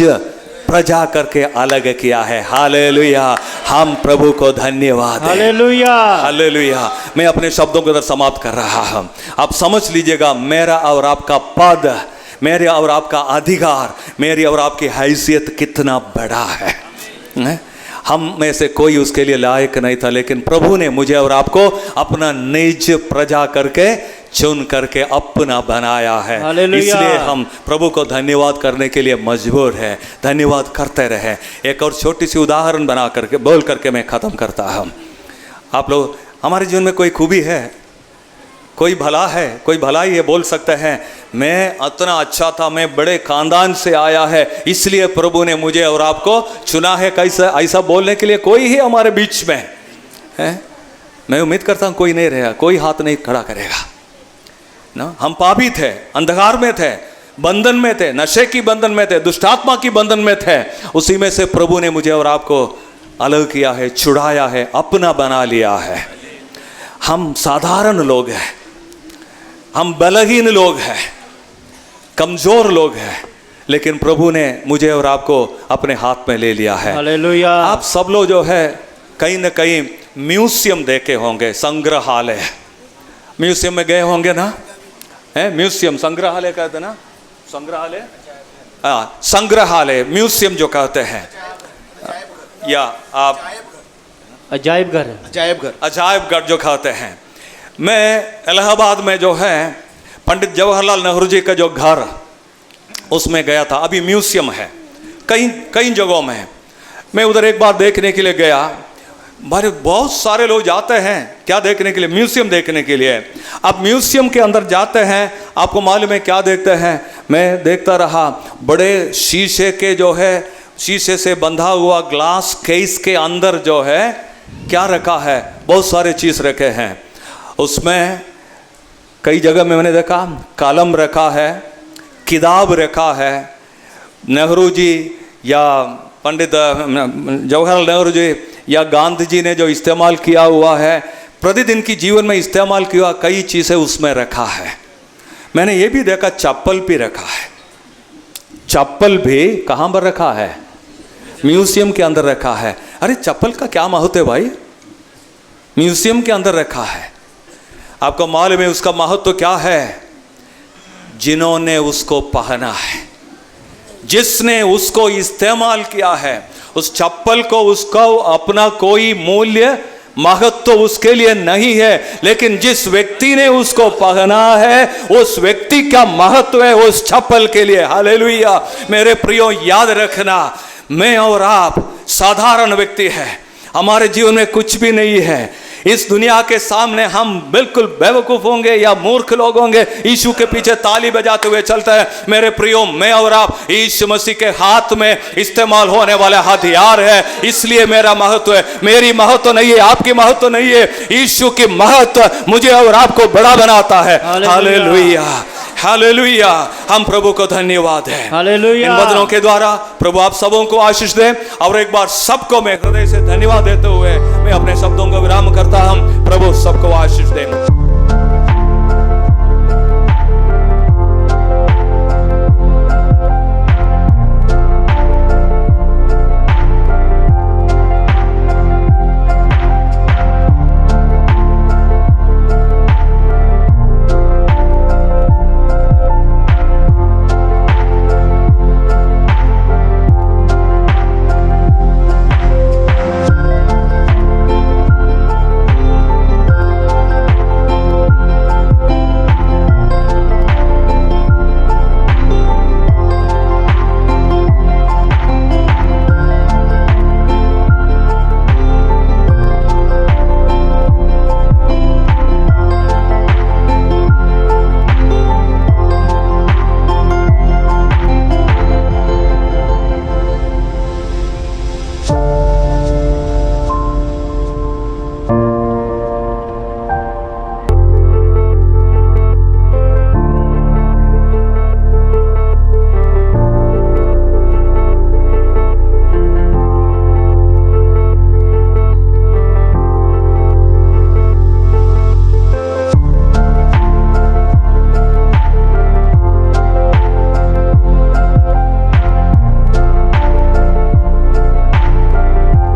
प्रजा करके अलग किया है। हालेलुया। हम प्रभु को धन्यवाद। Hallelujah, hallelujah. मैं अपने शब्दों को समाप्त कर रहा हूं। आप समझ लीजिएगा, मेरा और आपका पद, मेरे और आपका अधिकार, मेरी और आपकी हैसियत कितना बड़ा है। हम में से कोई उसके लिए लायक नहीं था, लेकिन प्रभु ने मुझे और आपको अपना निज प्रजा करके चुन करके अपना बनाया है। इसलिए हम प्रभु को धन्यवाद करने के लिए मजबूर है। धन्यवाद करते रहे। एक और छोटी सी उदाहरण बना करके बोल करके मैं ख़त्म करता हूँ। आप लोग, हमारे जीवन में कोई खूबी है, कोई भला है, कोई भलाई है, बोल सकते हैं मैं इतना अच्छा था, मैं बड़े खानदान से आया है, इसलिए प्रभु ने मुझे और आपको चुना है। कैसे? ऐसा बोलने के लिए कोई ही हमारे बीच में है? मैं उम्मीद करता हूँ कोई नहीं रहेगा, कोई हाथ नहीं खड़ा करेगा ना। हम पापी थे, अंधकार में थे, बंधन में थे, नशे की बंधन में थे, दुष्टात्मा की बंधन में थे। उसी में से प्रभु ने मुझे और आपको अलग किया है, छुड़ाया है, अपना बना लिया है। हम साधारण लोग हैं, हम बलहीन लोग हैं, कमजोर लोग हैं, लेकिन प्रभु ने मुझे और आपको अपने हाथ में ले लिया है। हालेलुया। आप सब लोग जो है कहीं न कहीं म्यूजियम देखे होंगे, संग्रहालय। म्यूजियम में गए होंगे ना? है म्यूजियम, संग्रहालय कहते हैं ना, संग्रहालय, हाँ, संग्रहालय, म्यूजियम जो कहते हैं, या आप अजायब घर, अजायब घर जो कहते हैं। मैं इलाहाबाद में जो है पंडित जवाहरलाल नेहरू जी का जो घर, उसमें गया था। अभी म्यूजियम है कई जगहों में। मैं उधर एक बार देखने के लिए गया। बहुत सारे लोग जाते हैं क्या देखने के लिए? म्यूजियम देखने के लिए। अब म्यूजियम के अंदर जाते हैं, आपको मालूम है क्या देखते हैं? मैं देखता रहा, बड़े शीशे के जो है शीशे से बंधा हुआ ग्लास केस के अंदर जो है क्या रखा है, बहुत सारे चीज रखे हैं। उसमें कई जगह में मैंने देखा कलम रखा है, किताब रखा है। नेहरू जी या पंडित जवाहरलाल नेहरू जी या गांधी जी ने जो इस्तेमाल किया हुआ है, प्रतिदिन की जीवन में इस्तेमाल किया कई चीज़ें उसमें रखा है। मैंने ये भी देखा चप्पल भी रखा है। चप्पल भी कहाँ पर रखा है? म्यूजियम के अंदर रखा है। अरे चप्पल का क्या महत्व है भाई? म्यूजियम के अंदर रखा है। आपको मालूम है उसका महत्व क्या है? जिन्होंने उसको पहना है, जिसने उसको इस्तेमाल किया है, उस चप्पल को उसको अपना कोई मूल्य महत्व तो उसके लिए नहीं है, लेकिन जिस व्यक्ति ने उसको पहना है उस व्यक्ति का महत्व है उस चप्पल के लिए। हालेलुया। मेरे प्रियो, याद रखना, मैं और आप साधारण व्यक्ति हैं, हमारे जीवन में कुछ भी नहीं है। इस दुनिया के सामने हम बिल्कुल बेवकूफ होंगे या मूर्ख लोग होंगे, यीशु के पीछे ताली बजाते हुए चलता है। मेरे प्रियो, मैं और आप यीशु मसीह के हाथ में इस्तेमाल होने वाले हथियार है, इसलिए मेरा महत्व है। मेरी महत्व नहीं है, आपकी महत्व नहीं है, यीशु की महत्व मुझे और आपको बड़ा बनाता है। Hallelujah, hallelujah. हम प्रभु को धन्यवाद है। हालेलुया। इन वचनों के द्वारा प्रभु आप सबों को आशीष दे। और एक बार सबको मैं हृदय से धन्यवाद देते हुए मैं अपने शब्दों को विराम करता हूं। प्रभु सबको आशीष दे।